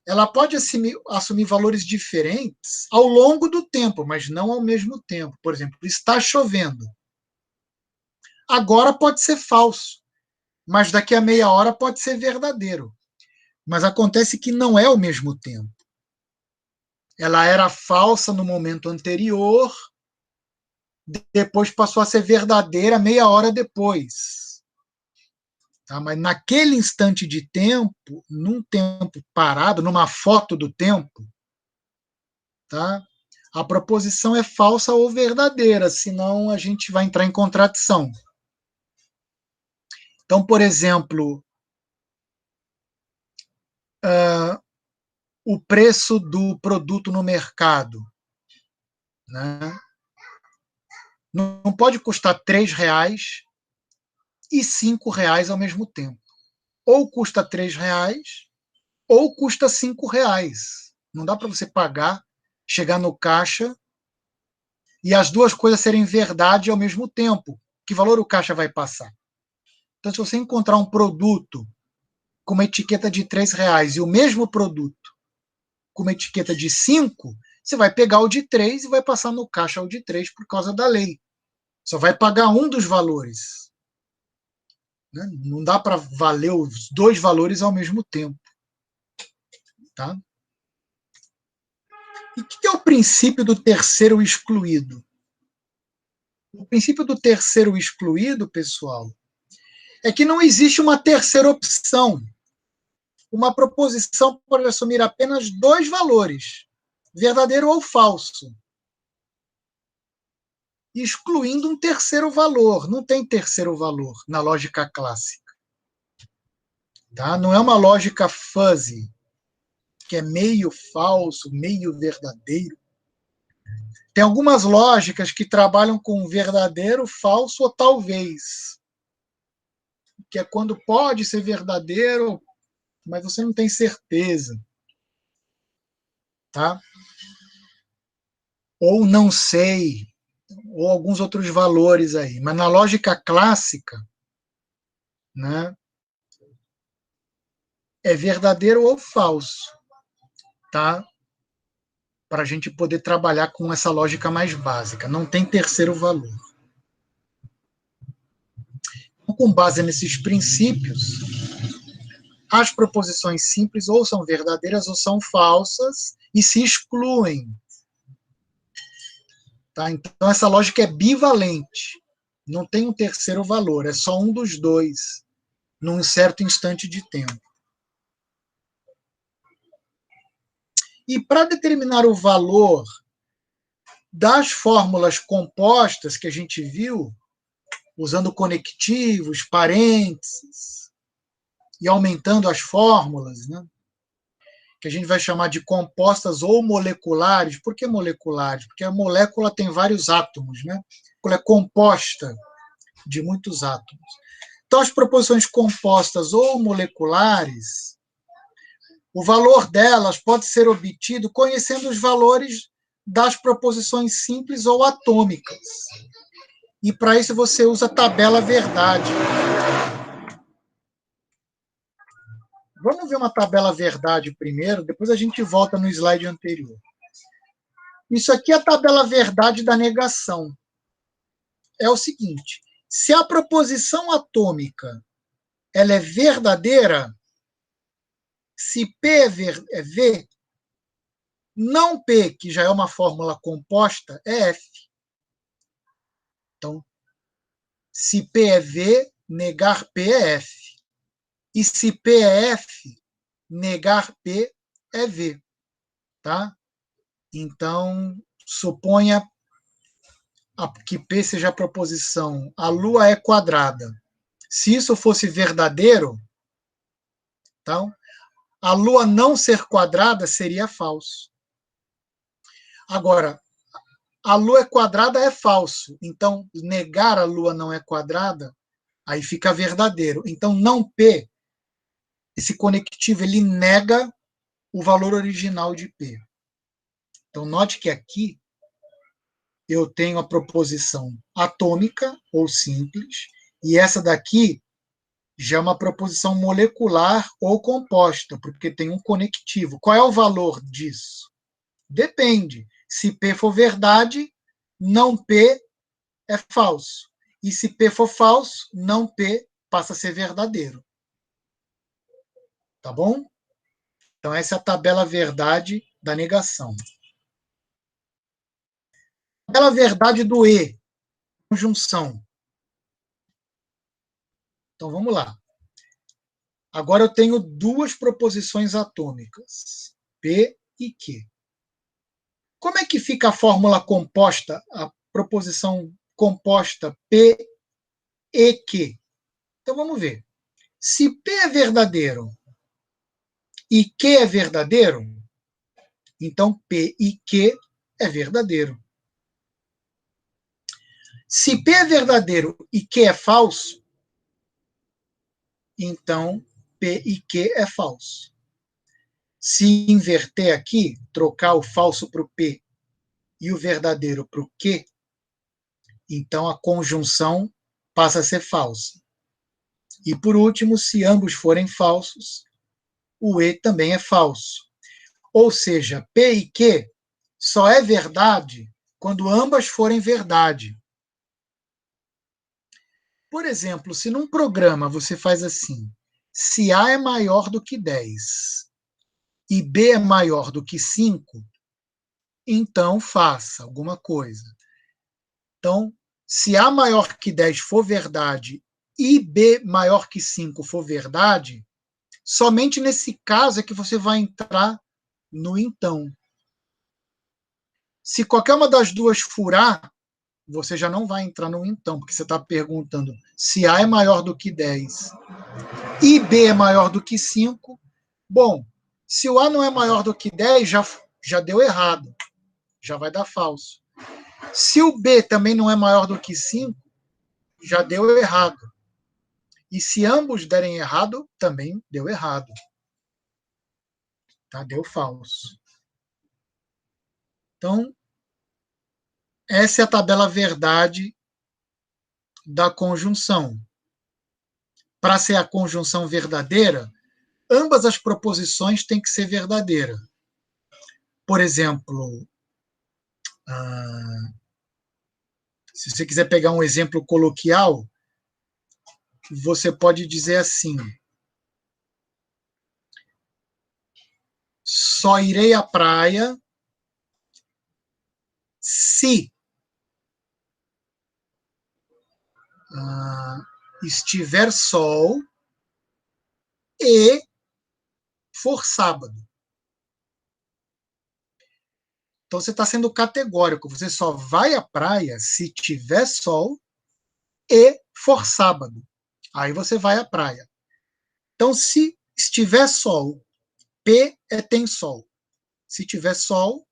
Ela pode assumir valores diferentes ao longo do tempo, mas não ao mesmo tempo. Por exemplo, está chovendo. Agora pode ser falso, mas daqui a meia hora pode ser verdadeiro. Mas acontece que não é ao mesmo tempo. Ela era falsa no momento anterior, depois passou a ser verdadeira meia hora depois. Tá? Mas naquele instante de tempo, num tempo parado, numa foto do tempo, tá? A proposição é falsa ou verdadeira, senão a gente vai entrar em contradição. Então, por exemplo, o preço do produto no mercado, né? Não pode custar R$ 3 e R$ 5 ao mesmo tempo. Ou custa R$ 3 ou custa R$ 5. Não dá para você pagar, chegar no caixa e as duas coisas serem verdade ao mesmo tempo. Que valor o caixa vai passar? Então, se você encontrar um produto com uma etiqueta de R$ 3 e o mesmo produto com uma etiqueta de 5, você vai pegar o de 3 e vai passar no caixa o de 3 por causa da lei. Só vai pagar um dos valores. Não dá para valer os dois valores ao mesmo tempo. Tá? E o que é o princípio do terceiro excluído? O princípio do terceiro excluído, pessoal, é que não existe uma terceira opção. Uma proposição pode assumir apenas dois valores, verdadeiro ou falso, excluindo um terceiro valor. Não tem terceiro valor na lógica clássica. Tá? Não é uma lógica fuzzy, que é meio falso, meio verdadeiro. Tem algumas lógicas que trabalham com verdadeiro, falso ou talvez, que é quando pode ser verdadeiro, mas você não tem certeza. Tá? Ou não sei, ou alguns outros valores aí. Mas na lógica clássica, né, é verdadeiro ou falso, tá? Para a gente poder trabalhar com essa lógica mais básica. Não tem terceiro valor. Então, com base nesses princípios, as proposições simples ou são verdadeiras ou são falsas e se excluem. Tá? Então, essa lógica é bivalente. Não tem um terceiro valor, é só um dos dois, num certo instante de tempo. E para determinar o valor das fórmulas compostas que a gente viu, usando conectivos, parênteses, e aumentando as fórmulas, né, que a gente vai chamar de compostas ou moleculares. Por que moleculares? Porque a molécula tem vários átomos, né? Ela é composta de muitos átomos. Então, as proposições compostas ou moleculares, o valor delas pode ser obtido conhecendo os valores das proposições simples ou atômicas. E para isso você usa a tabela verdade. Vamos ver uma tabela verdade primeiro, depois a gente volta no slide anterior. Isso aqui é a tabela verdade da negação. É o seguinte, se a proposição atômica ela é verdadeira, se P é V, não P, que já é uma fórmula composta, é F. Então, se P é V, negar P é F. E se P é F, negar P é V. Tá? Então, suponha que P seja a proposição a Lua é quadrada. Se isso fosse verdadeiro, então, a Lua não ser quadrada seria falso. Agora, a Lua é quadrada é falso. Então, negar a Lua não é quadrada, aí fica verdadeiro. Então, não P, esse conectivo, ele nega o valor original de P. Então, note que aqui eu tenho a proposição atômica ou simples, e essa daqui já é uma proposição molecular ou composta, porque tem um conectivo. Qual é o valor disso? Depende. Se P for verdade, não P é falso. E se P for falso, não P passa a ser verdadeiro. Tá bom? Então, essa é a tabela verdade da negação. Tabela verdade do E, conjunção. Então, vamos lá. Agora eu tenho duas proposições atômicas, P e Q. Como é que fica a fórmula composta, a proposição composta P e Q? Então, vamos ver. Se P é verdadeiro e Q é verdadeiro, então P e Q é verdadeiro. Se P é verdadeiro e Q é falso, então P e Q é falso. Se inverter aqui, trocar o falso para o P e o verdadeiro para o Q, então a conjunção passa a ser falsa. E por último, se ambos forem falsos, o E também é falso. Ou seja, P e Q só é verdade quando ambas forem verdade. Por exemplo, se num programa você faz assim, se A é maior do que 10 e B é maior do que 5, então faça alguma coisa. Então, se A maior que 10 for verdade e B maior que 5 for verdade, somente nesse caso é que você vai entrar no então. Se qualquer uma das duas furar, você já não vai entrar no então, porque você está perguntando se A é maior do que 10 e B é maior do que 5. Bom, se o A não é maior do que 10, já deu errado. Já vai dar falso. Se o B também não é maior do que 5, já deu errado. E se ambos derem errado, também deu errado. Tá? Deu falso. Então, essa é a tabela verdade da conjunção. Para ser a conjunção verdadeira, ambas as proposições têm que ser verdadeiras. Por exemplo, se você quiser pegar um exemplo coloquial, você pode dizer assim: só irei à praia se estiver sol e for sábado. Então você está sendo categórico. Você só vai à praia se tiver sol e for sábado. Aí você vai à praia. Então, se estiver sol, P é tem sol. Se tiver sol,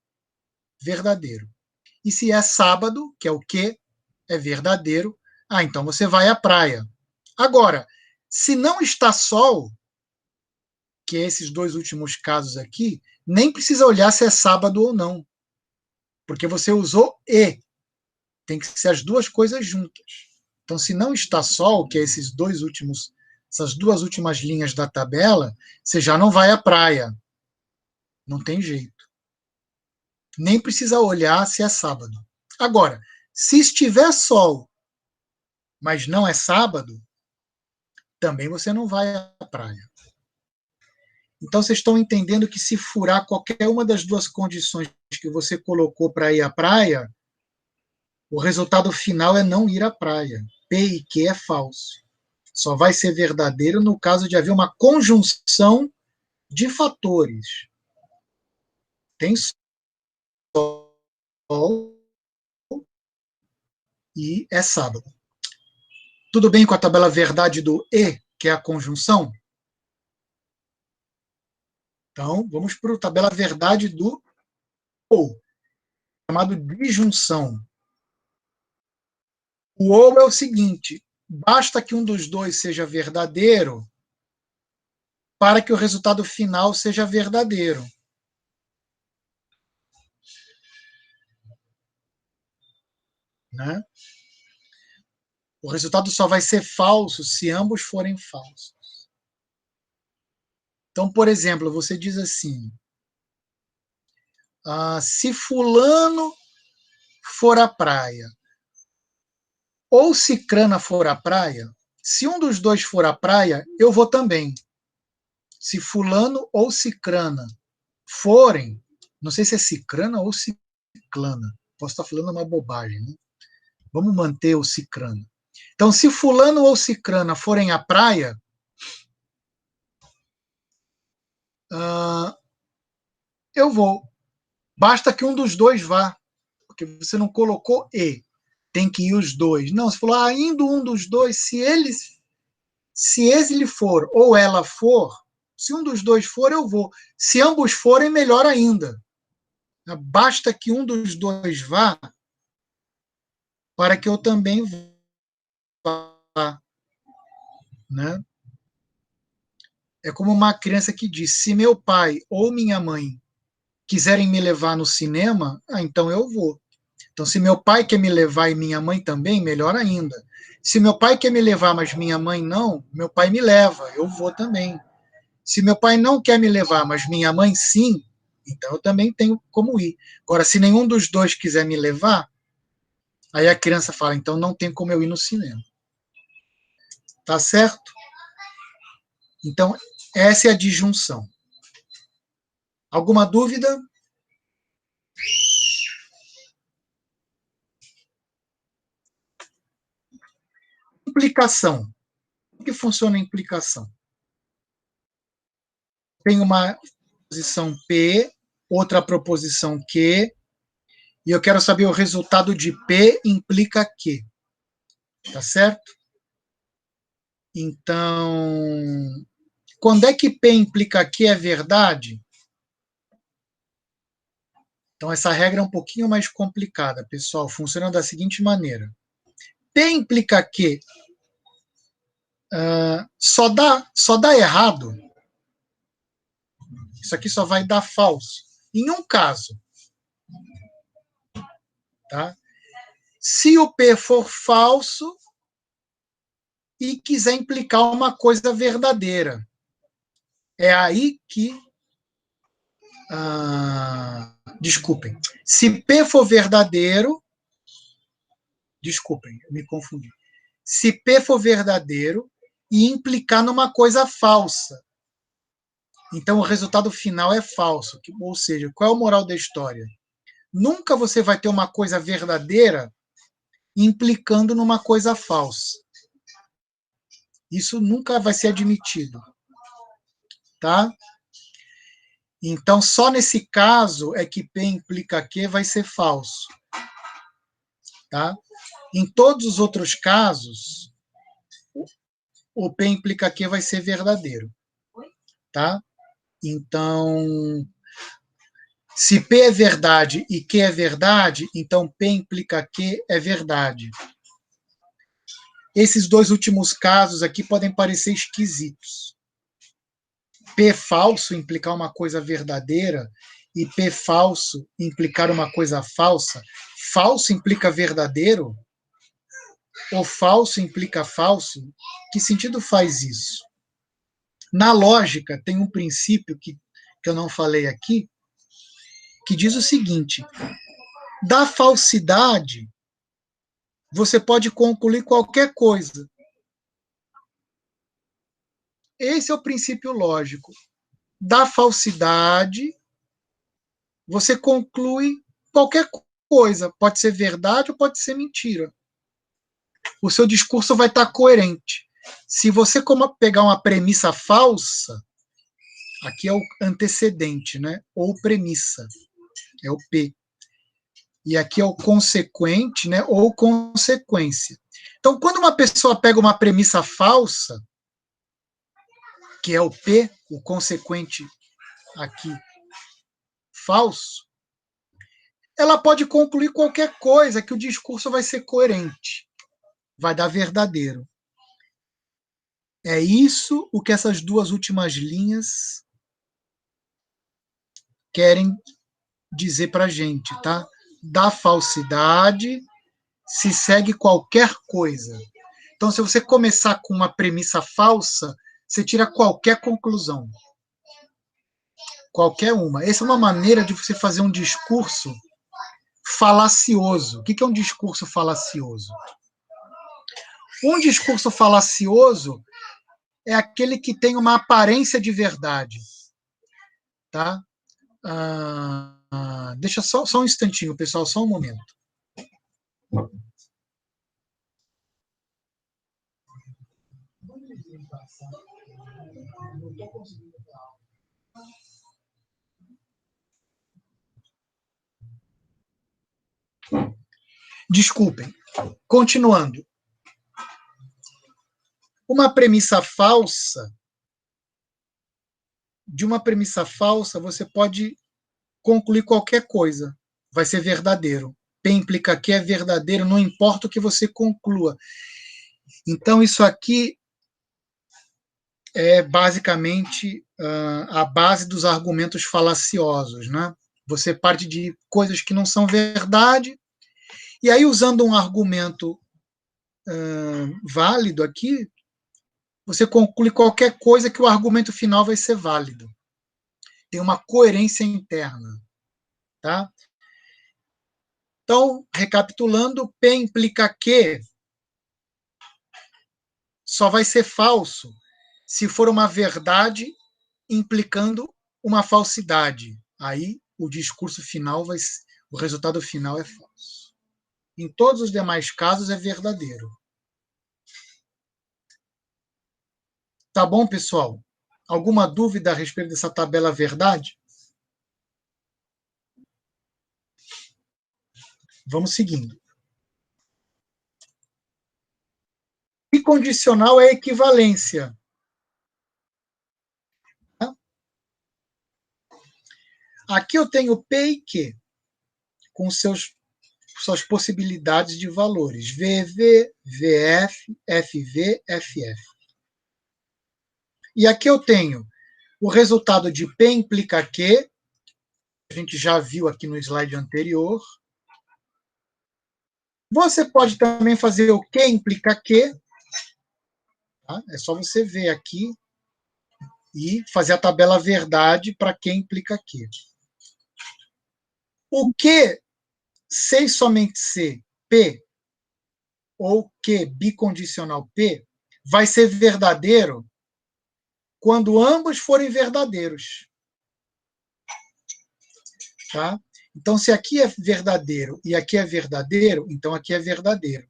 verdadeiro. E se é sábado, que é o que é verdadeiro, então você vai à praia. Agora, se não está sol, que é esses dois últimos casos aqui, nem precisa olhar se é sábado ou não, porque você usou e. Tem que ser as duas coisas juntas. Então, se não está sol, que é essas duas últimas linhas da tabela, você já não vai à praia. Não tem jeito. Nem precisa olhar se é sábado. Agora, se estiver sol, mas não é sábado, também você não vai à praia. Então, vocês estão entendendo que se furar qualquer uma das duas condições que você colocou para ir à praia, o resultado final é não ir à praia. P e Q é falso. Só vai ser verdadeiro no caso de haver uma conjunção de fatores. Tem sol e é sábado. Tudo bem com a tabela verdade do e, que é a conjunção? Então, vamos para a tabela verdade do ou, chamado disjunção. O ou é o seguinte: basta que um dos dois seja verdadeiro para que o resultado final seja verdadeiro. Né? O resultado só vai ser falso se ambos forem falsos. Então, por exemplo, você diz assim: se fulano for à praia, ou cicrana for à praia, se um dos dois for à praia, eu vou também. Se fulano ou cicrana forem, não sei se é cicrana ou ciclana, posso estar falando uma bobagem, né? Vamos manter o cicrana. Então, se fulano ou cicrana forem à praia, eu vou. Basta que um dos dois vá, porque você não colocou e. Tem que ir os dois. Não, você falou, indo um dos dois, se ele for ou ela for, se um dos dois for, eu vou. Se ambos forem, melhor ainda. Basta que um dos dois vá para que eu também vá. Né? É como uma criança que diz: se meu pai ou minha mãe quiserem me levar no cinema, então eu vou. Então, se meu pai quer me levar e minha mãe também, melhor ainda. Se meu pai quer me levar, mas minha mãe não, meu pai me leva, eu vou também. Se meu pai não quer me levar, mas minha mãe sim, então eu também tenho como ir. Agora, se nenhum dos dois quiser me levar, aí a criança fala, então não tem como eu ir no cinema. Tá certo? Então, essa é a disjunção. Alguma dúvida? Implicação. Como que funciona a implicação? Tem uma proposição P, outra proposição Q, e eu quero saber o resultado de P implica Q. Tá certo? Então, quando é que P implica Q é verdade? Então, essa regra é um pouquinho mais complicada, pessoal. Funciona da seguinte maneira. P implica Q só dá errado. Isso aqui só vai dar falso. Em um caso. Tá? Se o P for falso e quiser implicar uma coisa verdadeira. É aí que... desculpem. Se P for verdadeiro... Desculpem, eu me confundi. Se P for verdadeiro e implicar numa coisa falsa. Então, o resultado final é falso. Ou seja, qual é a moral da história? Nunca você vai ter uma coisa verdadeira implicando numa coisa falsa. Isso nunca vai ser admitido. Tá? Então, só nesse caso é que P implica Q vai ser falso. Tá? Em todos os outros casos, o P implica Q vai ser verdadeiro. Tá? Então, se P é verdade e Q é verdade, então P implica Q é verdade. Esses dois últimos casos aqui podem parecer esquisitos. P falso implicar uma coisa verdadeira e P falso implicar uma coisa falsa. Falso implica verdadeiro? Ou falso implica falso? Que sentido faz isso? Na lógica, tem um princípio que eu não falei aqui, que diz o seguinte: da falsidade, você pode concluir qualquer coisa. Esse é o princípio lógico. Da falsidade, você conclui qualquer coisa. Pode ser verdade ou pode ser mentira. O seu discurso vai estar coerente. Se você pegar uma premissa falsa, aqui é o antecedente, né? Ou premissa, é o P. E aqui é o consequente, né, ou consequência. Então, quando uma pessoa pega uma premissa falsa, que é o P, o consequente aqui falso, ela pode concluir qualquer coisa, que o discurso vai ser coerente, vai dar verdadeiro. É isso o que essas duas últimas linhas querem dizer para a gente, tá? Da falsidade se segue qualquer coisa. Então, se você começar com uma premissa falsa, você tira qualquer conclusão. Qualquer uma. Essa é uma maneira de você fazer um discurso falacioso. O que é um discurso falacioso? Um discurso falacioso é aquele que tem uma aparência de verdade. Tá? Deixa só um instantinho, pessoal, só um momento. Desculpem. Continuando. Uma premissa falsa, de uma premissa falsa, você pode concluir qualquer coisa. Vai ser verdadeiro. P implica que é verdadeiro, não importa o que você conclua. Então, isso aqui é basicamente a base dos argumentos falaciosos, né? Você parte de coisas que não são verdade, e aí, usando um argumento válido aqui, você conclui qualquer coisa que o argumento final vai ser válido. Tem uma coerência interna. Tá? Então, recapitulando, P implica que só vai ser falso se for uma verdade implicando uma falsidade. Aí o discurso final o resultado final é falso. Em todos os demais casos é verdadeiro. Tá bom, pessoal? Alguma dúvida a respeito dessa tabela verdade? Vamos seguindo. Bicondicional é equivalência. Aqui eu tenho P e Q, com suas possibilidades de valores. VV, VF, FV, FF. E aqui eu tenho o resultado de P implica Q, a gente já viu aqui no slide anterior. Você pode também fazer o Q implica Q. Tá? É só você ver aqui e fazer a tabela verdade para Q implica Q. O Q, C e somente C, P, ou Q bicondicional P, vai ser verdadeiro quando ambos forem verdadeiros. Tá? Então, se aqui é verdadeiro e aqui é verdadeiro, então aqui é verdadeiro.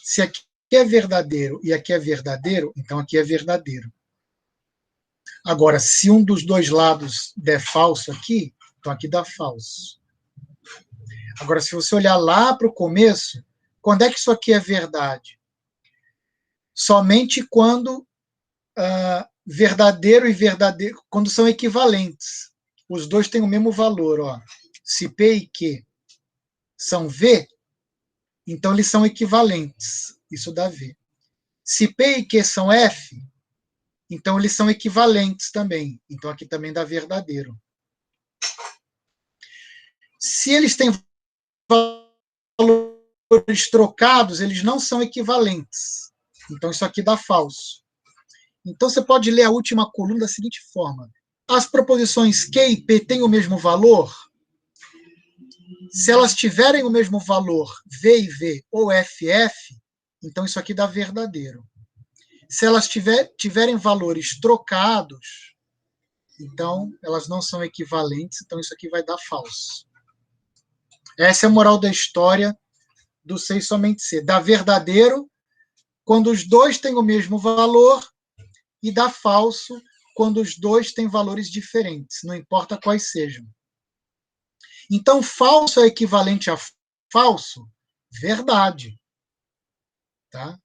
Se aqui é verdadeiro e aqui é verdadeiro, então aqui é verdadeiro. Agora, se um dos dois lados der falso aqui, então aqui dá falso. Agora, se você olhar lá para o começo, quando é que isso aqui é verdade? Somente quando verdadeiro e verdadeiro, quando são equivalentes. Os dois têm o mesmo valor. Ó. Se P e Q são V, então eles são equivalentes. Isso dá V. Se P e Q são F, então eles são equivalentes também. Então aqui também dá verdadeiro. Se eles têm valores trocados, eles não são equivalentes. Então isso aqui dá falso. Então você pode ler a última coluna da seguinte forma. As proposições Q e P têm o mesmo valor? Se elas tiverem o mesmo valor V e V ou FF, então isso aqui dá verdadeiro. Se elas tiverem valores trocados, então elas não são equivalentes, então isso aqui vai dar falso. Essa é a moral da história do C e somente C. Dá verdadeiro quando os dois têm o mesmo valor e dá falso quando os dois têm valores diferentes, não importa quais sejam. Então, falso é equivalente a falso? Verdade. Tá?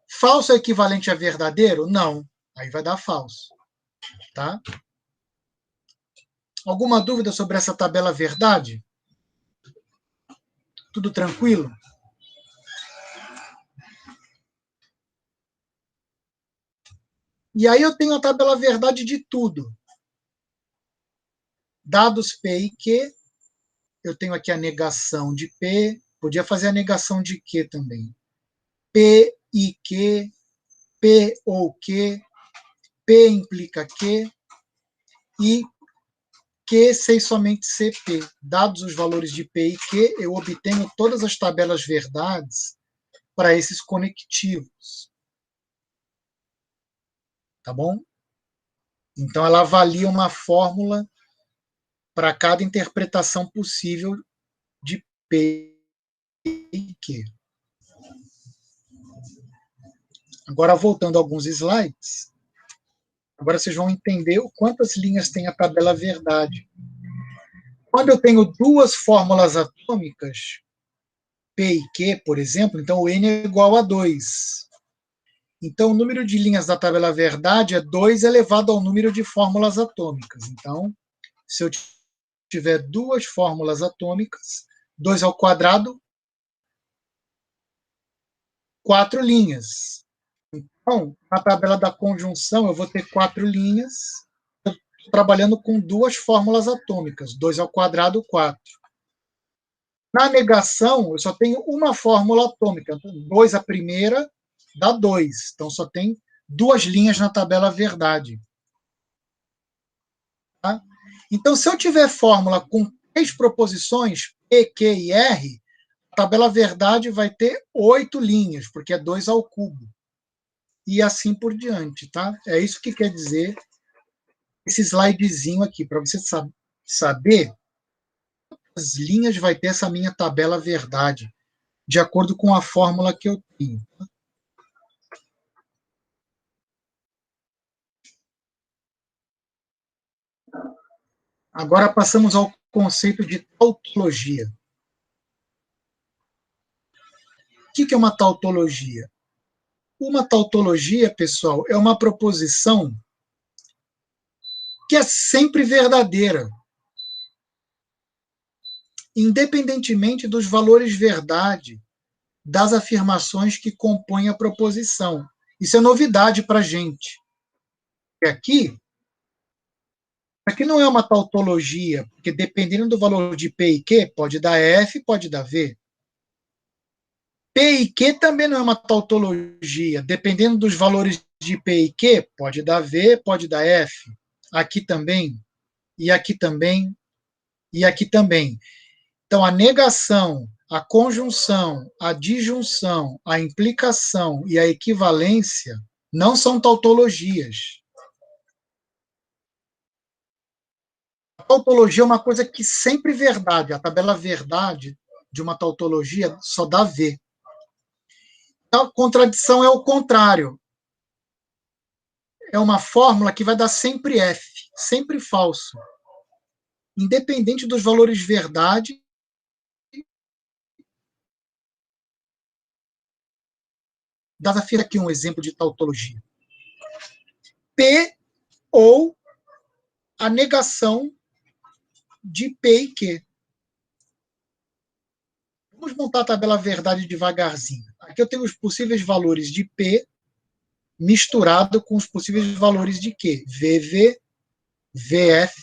Falso é equivalente a verdadeiro? Não. Aí vai dar falso. Tá? Alguma dúvida sobre essa tabela verdade? Tudo tranquilo? E aí eu tenho a tabela verdade de tudo. Dados P e Q, eu tenho aqui a negação de P, podia fazer a negação de Q também. P e Q, P ou Q, P implica Q, e Q sei somente CP. Dados os valores de P e Q, eu obtenho todas as tabelas verdades para esses conectivos. Tá bom? Então, ela avalia uma fórmula para cada interpretação possível de P e Q. Agora, voltando a alguns slides, agora vocês vão entender quantas linhas tem a tabela verdade. Quando eu tenho duas fórmulas atômicas, P e Q, por exemplo, então o N é igual a 2. Então, o número de linhas da tabela verdade é 2 elevado ao número de fórmulas atômicas. Então, se eu tiver duas fórmulas atômicas, 2 ao quadrado, 4 linhas. Então, na tabela da conjunção, eu vou ter 4 linhas, trabalhando com duas fórmulas atômicas, 2 ao quadrado, 4. Na negação, eu só tenho uma fórmula atômica, 2 a primeira dá 2. Então, só tem duas linhas na tabela verdade. Tá? Então, se eu tiver fórmula com 3 proposições, P, Q e R, a tabela verdade vai ter 8 linhas, porque é 2 ao cubo. E assim por diante, tá? É isso que quer dizer esse slidezinho aqui, para você saber quantas linhas vai ter essa minha tabela verdade, de acordo com a fórmula que eu tenho. Agora passamos ao conceito de tautologia. O que é uma tautologia? Uma tautologia, pessoal, é uma proposição que é sempre verdadeira, independentemente dos valores verdade das afirmações que compõem a proposição. Isso é novidade para a gente. E aqui não é uma tautologia, porque dependendo do valor de P e Q, pode dar F, pode dar V. P e Q também não é uma tautologia. Dependendo dos valores de P e Q, pode dar V, pode dar F. Aqui também, e aqui também, e aqui também. Então, a negação, a conjunção, a disjunção, a implicação e a equivalência não são tautologias. A tautologia é uma coisa que sempre é verdade. A tabela verdade de uma tautologia só dá V. A contradição é o contrário. É uma fórmula que vai dar sempre F, sempre falso. Independente dos valores verdade. Dava aqui um exemplo de tautologia. P ou a negação de P e Q. Vamos montar a tabela verdade devagarzinho. Aqui eu tenho os possíveis valores de P misturado com os possíveis valores de Q. VV, VF,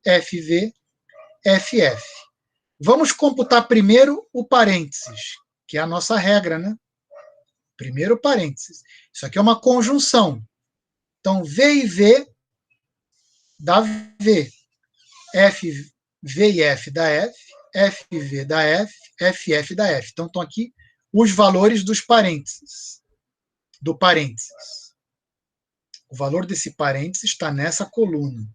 FV, FF. Vamos computar primeiro o parênteses, que é a nossa regra, né? Primeiro parênteses. Isso aqui é uma conjunção. Então, V e V dá V. V e F dá F. FV dá F. FF dá F. Então, estão aqui os valores dos parênteses. Do parênteses. O valor desse parênteses está nessa coluna.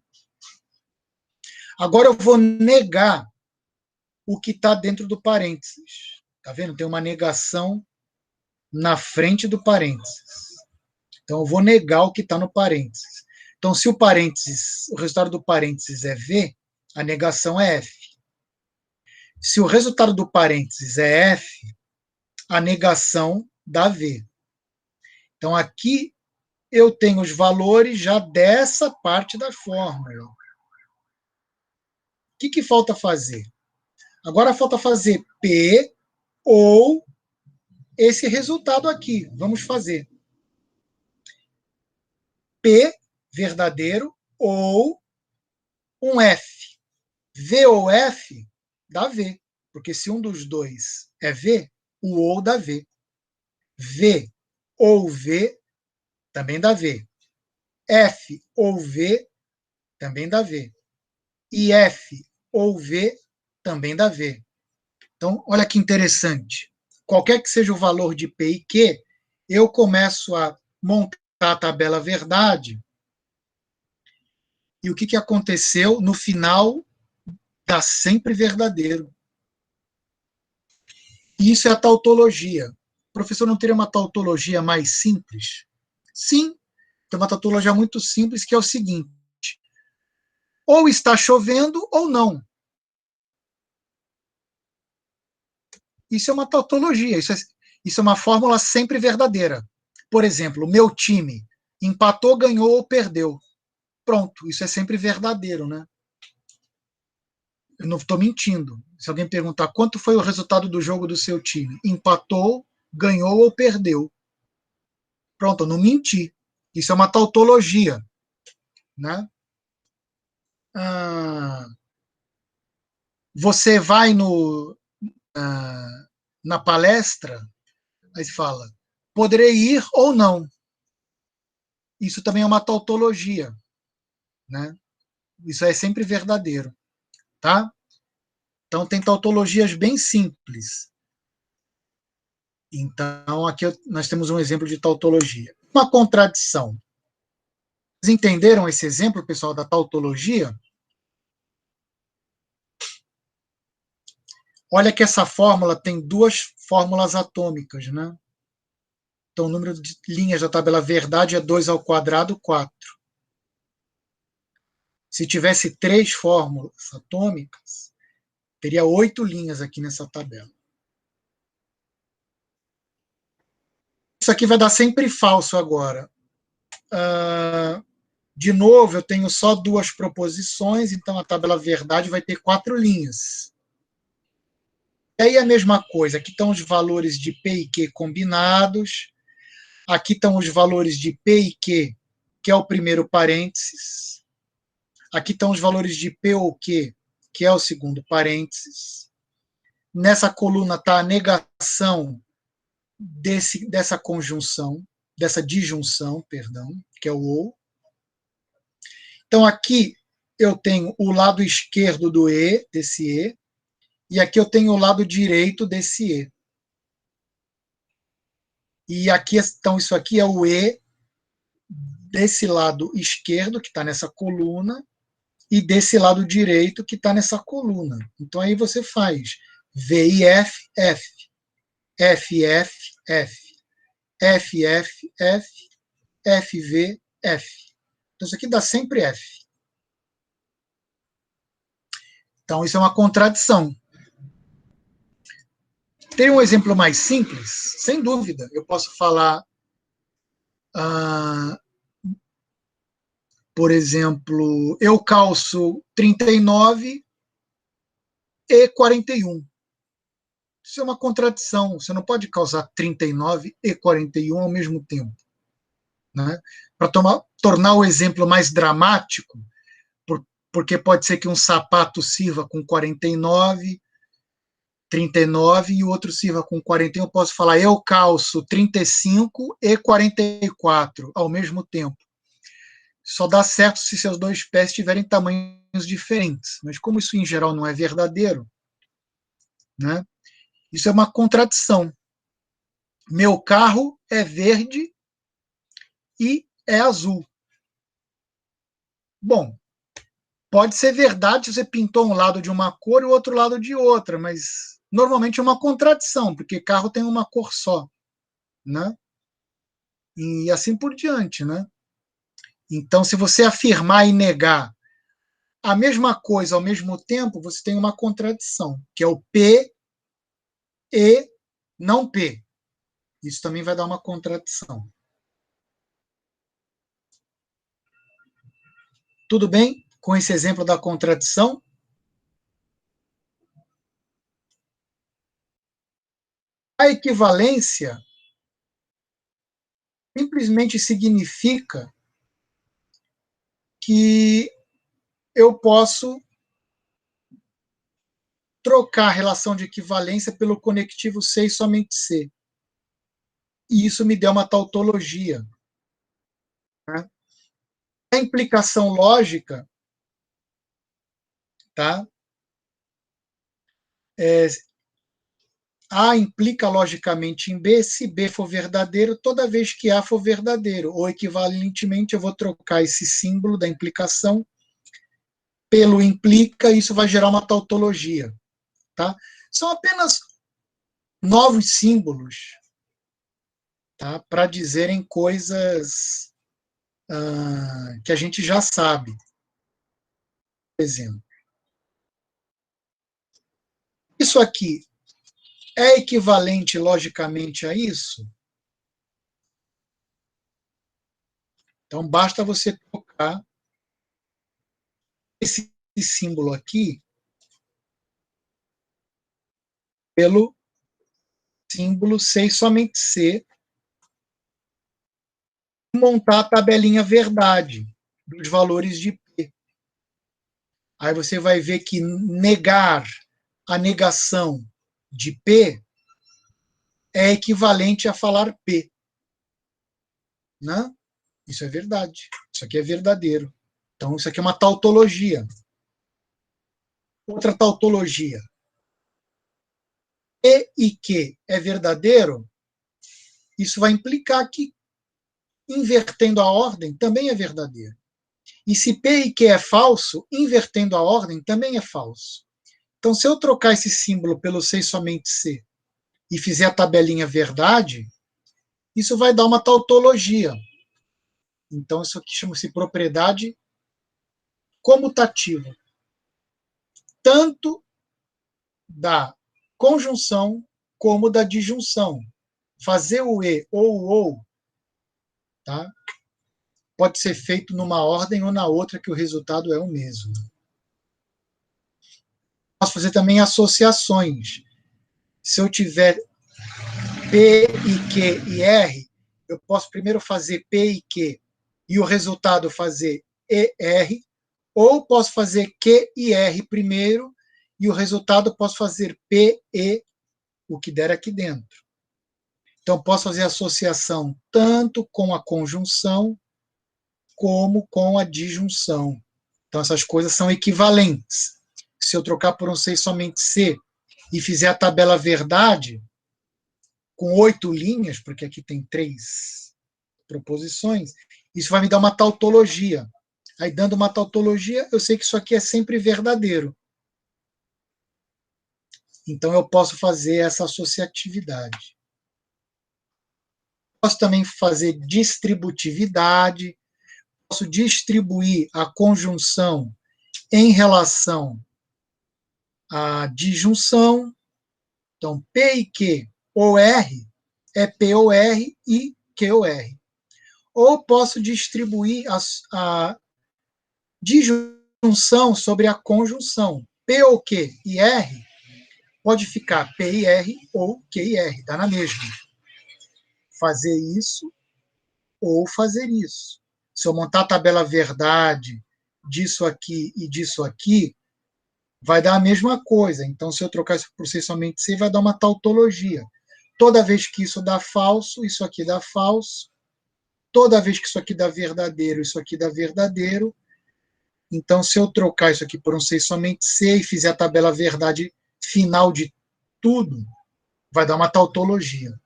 Agora eu vou negar o que está dentro do parênteses. Está vendo? Tem uma negação na frente do parênteses. Então, eu vou negar o que está no parênteses. Então, se o resultado do parênteses é V, a negação é F. Se o resultado do parênteses é F, a negação dá V. Então, aqui eu tenho os valores já dessa parte da fórmula. O que falta fazer? Agora falta fazer P ou esse resultado aqui. Vamos fazer P verdadeiro ou um F. V ou F dá V, porque se um dos dois é V, o ou dá V. V ou V também dá V. F ou V também dá V. E F ou V também dá V. Então, olha que interessante. Qualquer que seja o valor de P e Q, eu começo a montar a tabela verdade. E o que aconteceu? No final, dá sempre verdadeiro. E isso é a tautologia. O professor não teria uma tautologia mais simples? Sim, tem uma tautologia muito simples, que é o seguinte: ou está chovendo ou não. Isso é uma tautologia, isso é uma fórmula sempre verdadeira. Por exemplo, o meu time empatou, ganhou ou perdeu. Pronto, isso é sempre verdadeiro, né? Eu não estou mentindo. Se alguém perguntar quanto foi o resultado do jogo do seu time, empatou, ganhou ou perdeu. Pronto, eu não menti. Isso é uma tautologia, né? Você vai na palestra, aí se fala, poderei ir ou não. Isso também é uma tautologia, né? Isso é sempre verdadeiro, tá? Então tem tautologias bem simples. Então aqui nós temos um exemplo de tautologia. Uma contradição. Vocês entenderam esse exemplo, pessoal, da tautologia? Olha que essa fórmula tem duas fórmulas atômicas, né? Então o número de linhas da tabela verdade é 2 ao quadrado, 4. Se tivesse 3 fórmulas atômicas, teria 8 linhas aqui nessa tabela. Isso aqui vai dar sempre falso agora. De novo, eu tenho só 2 proposições, então a tabela verdade vai ter 4 linhas. E aí a mesma coisa, aqui estão os valores de P e Q combinados, aqui estão os valores de P e Q, que é o primeiro parênteses, aqui estão os valores de P ou Q, que é o segundo parênteses. Nessa coluna está a negação dessa conjunção, dessa disjunção, perdão, que é o ou. Então aqui eu tenho o lado esquerdo do E, desse E, e aqui eu tenho o lado direito desse E. E aqui, então, isso aqui é o E desse lado esquerdo, que está nessa coluna, e desse lado direito, que está nessa coluna. Então aí você faz V e F, F, F, F, F, F, F, F, F, V, F. Então isso aqui dá sempre F. Então isso é uma contradição. Tem um exemplo mais simples? Sem dúvida. Eu posso falar, por exemplo, eu calço 39 e 41. Isso é uma contradição. Você não pode calçar 39 e 41 ao mesmo tempo. Né? Para tornar o exemplo mais dramático, porque pode ser que um sapato sirva com 39, 39 e o outro sirva com 41, eu posso falar, eu calço 35 e 44 ao mesmo tempo. Só dá certo se seus dois pés tiverem tamanhos diferentes. Mas como isso em geral não é verdadeiro, né? Isso é uma contradição. Meu carro é verde e é azul. Bom, pode ser verdade se você pintou um lado de uma cor e o outro lado de outra, mas normalmente é uma contradição, porque carro tem uma cor só, né? E assim por diante, né? Então, se você afirmar e negar a mesma coisa ao mesmo tempo, você tem uma contradição, que é o P e não P. Isso também vai dar uma contradição. Tudo bem com esse exemplo da contradição? A equivalência simplesmente significa que eu posso trocar a relação de equivalência pelo conectivo C e somente C. E isso me deu uma tautologia. Tá? A implicação lógica, tá? A implica logicamente em B, se B for verdadeiro, toda vez que A for verdadeiro. Ou equivalentemente, eu vou trocar esse símbolo da implicação pelo implica, e isso vai gerar uma tautologia. Tá? São apenas novos símbolos, tá? Para dizerem coisas que a gente já sabe. Por exemplo, isso aqui é equivalente logicamente a isso? Então, basta você trocar esse símbolo aqui pelo símbolo C e somente C, e montar a tabelinha verdade dos valores de P. Aí você vai ver que negar a negação de P é equivalente a falar P. Né? Isso é verdade. Isso aqui é verdadeiro. Então, isso aqui é uma tautologia. Outra tautologia. E que é verdadeiro, isso vai implicar que, invertendo a ordem, também é verdadeiro. E se P e Q é falso, invertendo a ordem, também é falso. Então, se eu trocar esse símbolo pelo C e somente C e fizer a tabelinha verdade, isso vai dar uma tautologia. Então, isso aqui chama-se propriedade comutativa. Tanto da conjunção como da disjunção. Fazer o E ou o OU, tá? Pode ser feito numa ordem ou na outra, que o resultado é o mesmo. Posso fazer também associações. Se eu tiver P e Q e R, eu posso primeiro fazer P e Q e o resultado fazer ER, ou posso fazer Q e R primeiro e o resultado posso fazer P e o que der aqui dentro. Então, posso fazer associação tanto com a conjunção como com a disjunção. Então, essas coisas são equivalentes. Se eu trocar por um C somente C e fizer a tabela verdade, com 8 linhas, porque aqui tem 3 proposições, isso vai me dar uma tautologia. Aí, dando uma tautologia, eu sei que isso aqui é sempre verdadeiro. Então, eu posso fazer essa associatividade. Posso também fazer distributividade, posso distribuir a conjunção em relação à disjunção. Então, P e Q ou R é P ou R e Q ou R. Ou posso distribuir a disjunção sobre a conjunção. P ou Q e R pode ficar P e R ou Q e R, dá na mesma. Fazer isso ou fazer isso. Se eu montar a tabela verdade disso aqui e disso aqui, vai dar a mesma coisa. Então, se eu trocar isso por C somente C, vai dar uma tautologia. Toda vez que isso dá falso, isso aqui dá falso. Toda vez que isso aqui dá verdadeiro, isso aqui dá verdadeiro. Então, se eu trocar isso aqui por um C somente C e fizer a tabela verdade final de tudo, vai dar uma tautologia.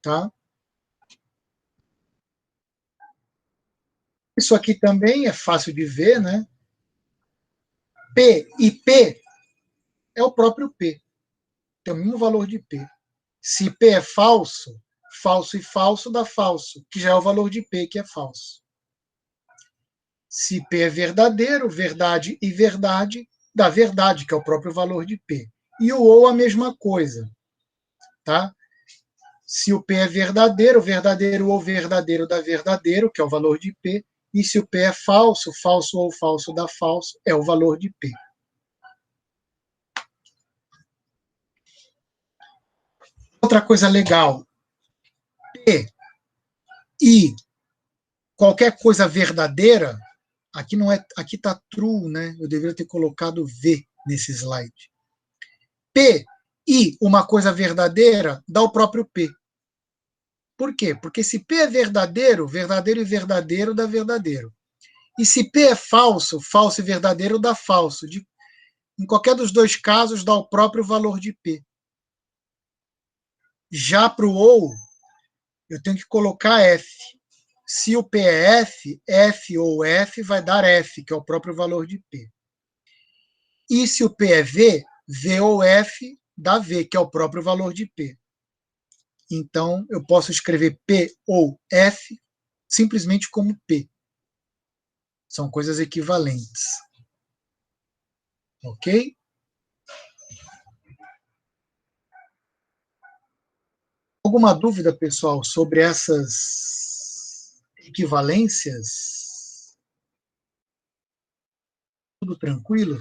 Tá? Isso aqui também é fácil de ver, né? P e P é o próprio P. Tem o mesmo valor de P. Se P é falso, falso e falso dá falso, que já é o valor de P, que é falso. Se P é verdadeiro, verdade e verdade dá verdade, que é o próprio valor de P. E o ou a mesma coisa. Tá? Se o P é verdadeiro, verdadeiro ou verdadeiro dá verdadeiro, que é o valor de P. E se o P é falso, falso ou falso dá falso, é o valor de P. Outra coisa legal. P e qualquer coisa verdadeira, aqui não é, aqui está true, né? Eu deveria ter colocado V nesse slide. P e uma coisa verdadeira dá o próprio P. Por quê? Porque se P é verdadeiro, verdadeiro e verdadeiro dá verdadeiro. E se P é falso, falso e verdadeiro dá falso. Em qualquer dos dois casos, dá o próprio valor de P. Já para o ou, eu tenho que colocar F. Se o P é F, F ou F vai dar F, que é o próprio valor de P. E se o P é V, V ou F dá V, que é o próprio valor de P. Então, eu posso escrever P ou F simplesmente como P. São coisas equivalentes. Ok? Alguma dúvida, pessoal, sobre essas equivalências? Tudo tranquilo?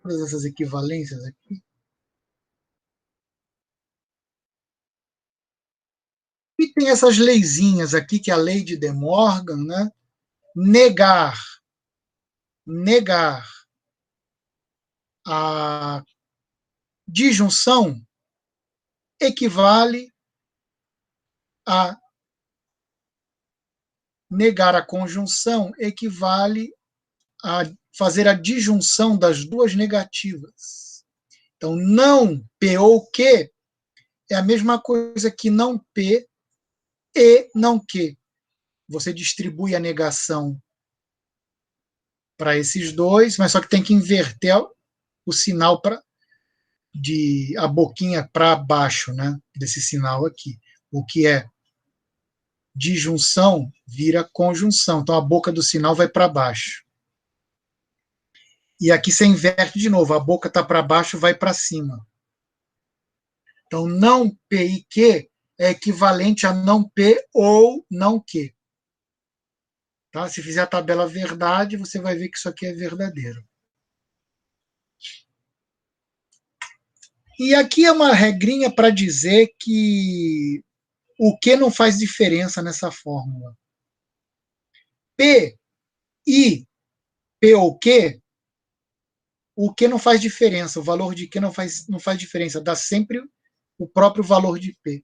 Todas essas equivalências aqui? E tem essas leizinhas aqui, que é a lei de De Morgan, né? Negar a disjunção equivale a negar a conjunção equivale a fazer a disjunção das duas negativas. Então, não P ou Q é a mesma coisa que não P e não Q. Você distribui a negação para esses dois, mas só que tem que inverter o sinal a boquinha para baixo, né, desse sinal aqui. O que é disjunção vira conjunção. Então a boca do sinal vai para baixo. E aqui você inverte de novo, a boca está para baixo, vai para cima. Então não P e Q é equivalente a não P ou não Q. Tá? Se fizer a tabela verdade, você vai ver que isso aqui é verdadeiro. E aqui é uma regrinha para dizer que o que não faz diferença nessa fórmula. P e P ou Q, o que não faz diferença, o valor de Q não faz diferença, dá sempre o próprio valor de P.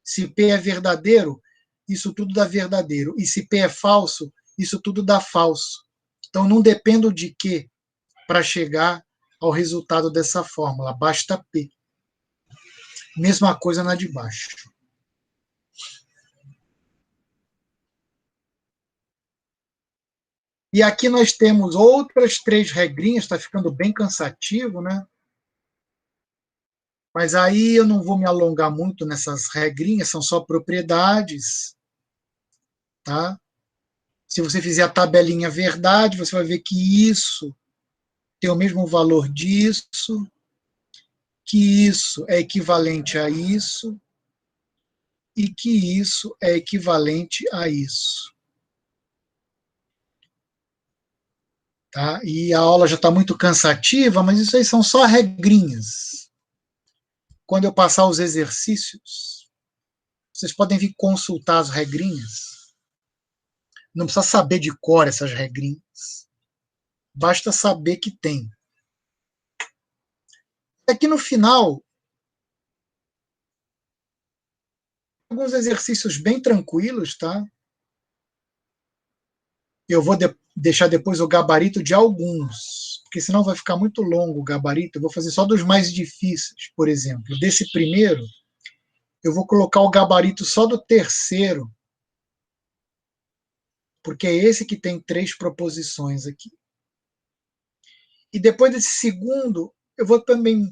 Se P é verdadeiro, isso tudo dá verdadeiro. E se P é falso, isso tudo dá falso. Então não dependo de Q para chegar ao resultado dessa fórmula, basta P. Mesma coisa na de baixo. E aqui nós temos outras 3 regrinhas, está ficando bem cansativo, né? Mas aí eu não vou me alongar muito nessas regrinhas, são só propriedades, tá? Se você fizer a tabelinha verdade, você vai ver que isso tem o mesmo valor disso, que isso é equivalente a isso, e que isso é equivalente a isso. Tá? E a aula já está muito cansativa, mas isso aí são só regrinhas. Quando eu passar os exercícios, vocês podem vir consultar as regrinhas. Não precisa saber de cor essas regrinhas. Basta saber que tem. Aqui no final, alguns exercícios bem tranquilos, tá? Eu vou deixar depois o gabarito de alguns, porque senão vai ficar muito longo o gabarito. Eu vou fazer só dos mais difíceis, por exemplo. Desse primeiro, eu vou colocar o gabarito só do terceiro, porque é esse que tem 3 proposições aqui. E depois desse segundo, eu vou também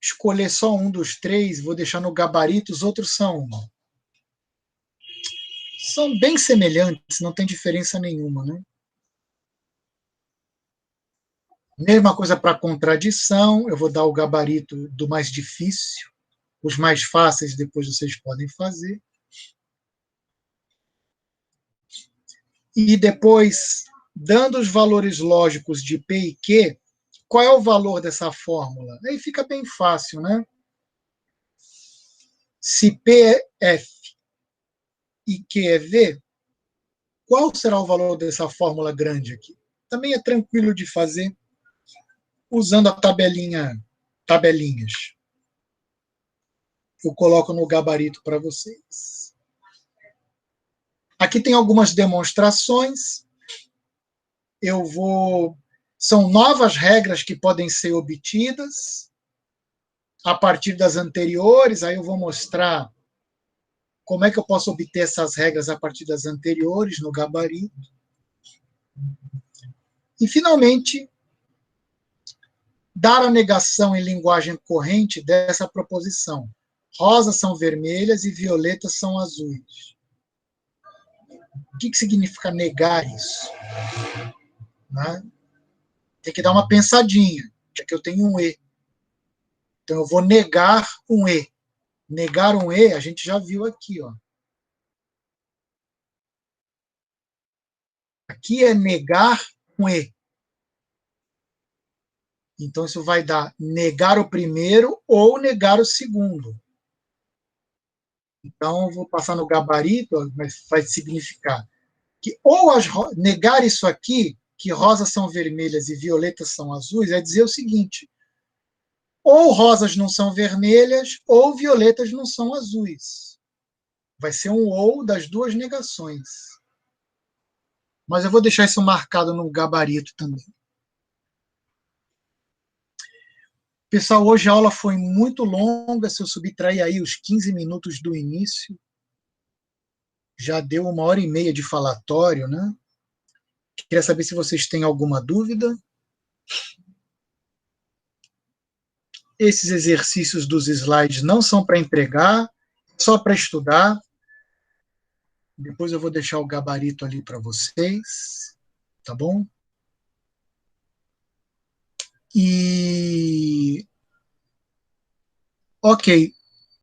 escolher só um dos 3, vou deixar no gabarito, os outros são bem semelhantes, não tem diferença nenhuma, né? Mesma coisa para contradição, eu vou dar o gabarito do mais difícil. Os mais fáceis depois vocês podem fazer. E depois, dando os valores lógicos de P e Q, qual é o valor dessa fórmula? Aí fica bem fácil, né? Se P é F e Q é V, qual será o valor dessa fórmula grande aqui? Também é tranquilo de fazer usando a tabelinhas. Eu coloco no gabarito para vocês. Aqui tem algumas demonstrações. São novas regras que podem ser obtidas a partir das anteriores. Aí eu vou mostrar como é que eu posso obter essas regras a partir das anteriores no gabarito. E, finalmente, dar a negação em linguagem corrente dessa proposição. Rosas são vermelhas e violetas são azuis. O que significa negar isso? Né? Tem que dar uma pensadinha, já que eu tenho um E. Então, eu vou negar um E. Negar um E, a gente já viu aqui. Ó. Aqui é negar um E. Então, isso vai dar negar o primeiro ou negar o segundo. Então, eu vou passar no gabarito, mas vai significar que ou negar isso aqui, que rosas são vermelhas e violetas são azuis, é dizer o seguinte: ou rosas não são vermelhas, ou violetas não são azuis. Vai ser um ou das duas negações. Mas eu vou deixar isso marcado no gabarito também. Pessoal, hoje a aula foi muito longa, se eu subtrair aí os 15 minutos do início, já deu 1h30 de falatório, né? Queria saber se vocês têm alguma dúvida. Esses exercícios dos slides não são para entregar, só para estudar. Depois eu vou deixar o gabarito ali para vocês, tá bom? E... Ok.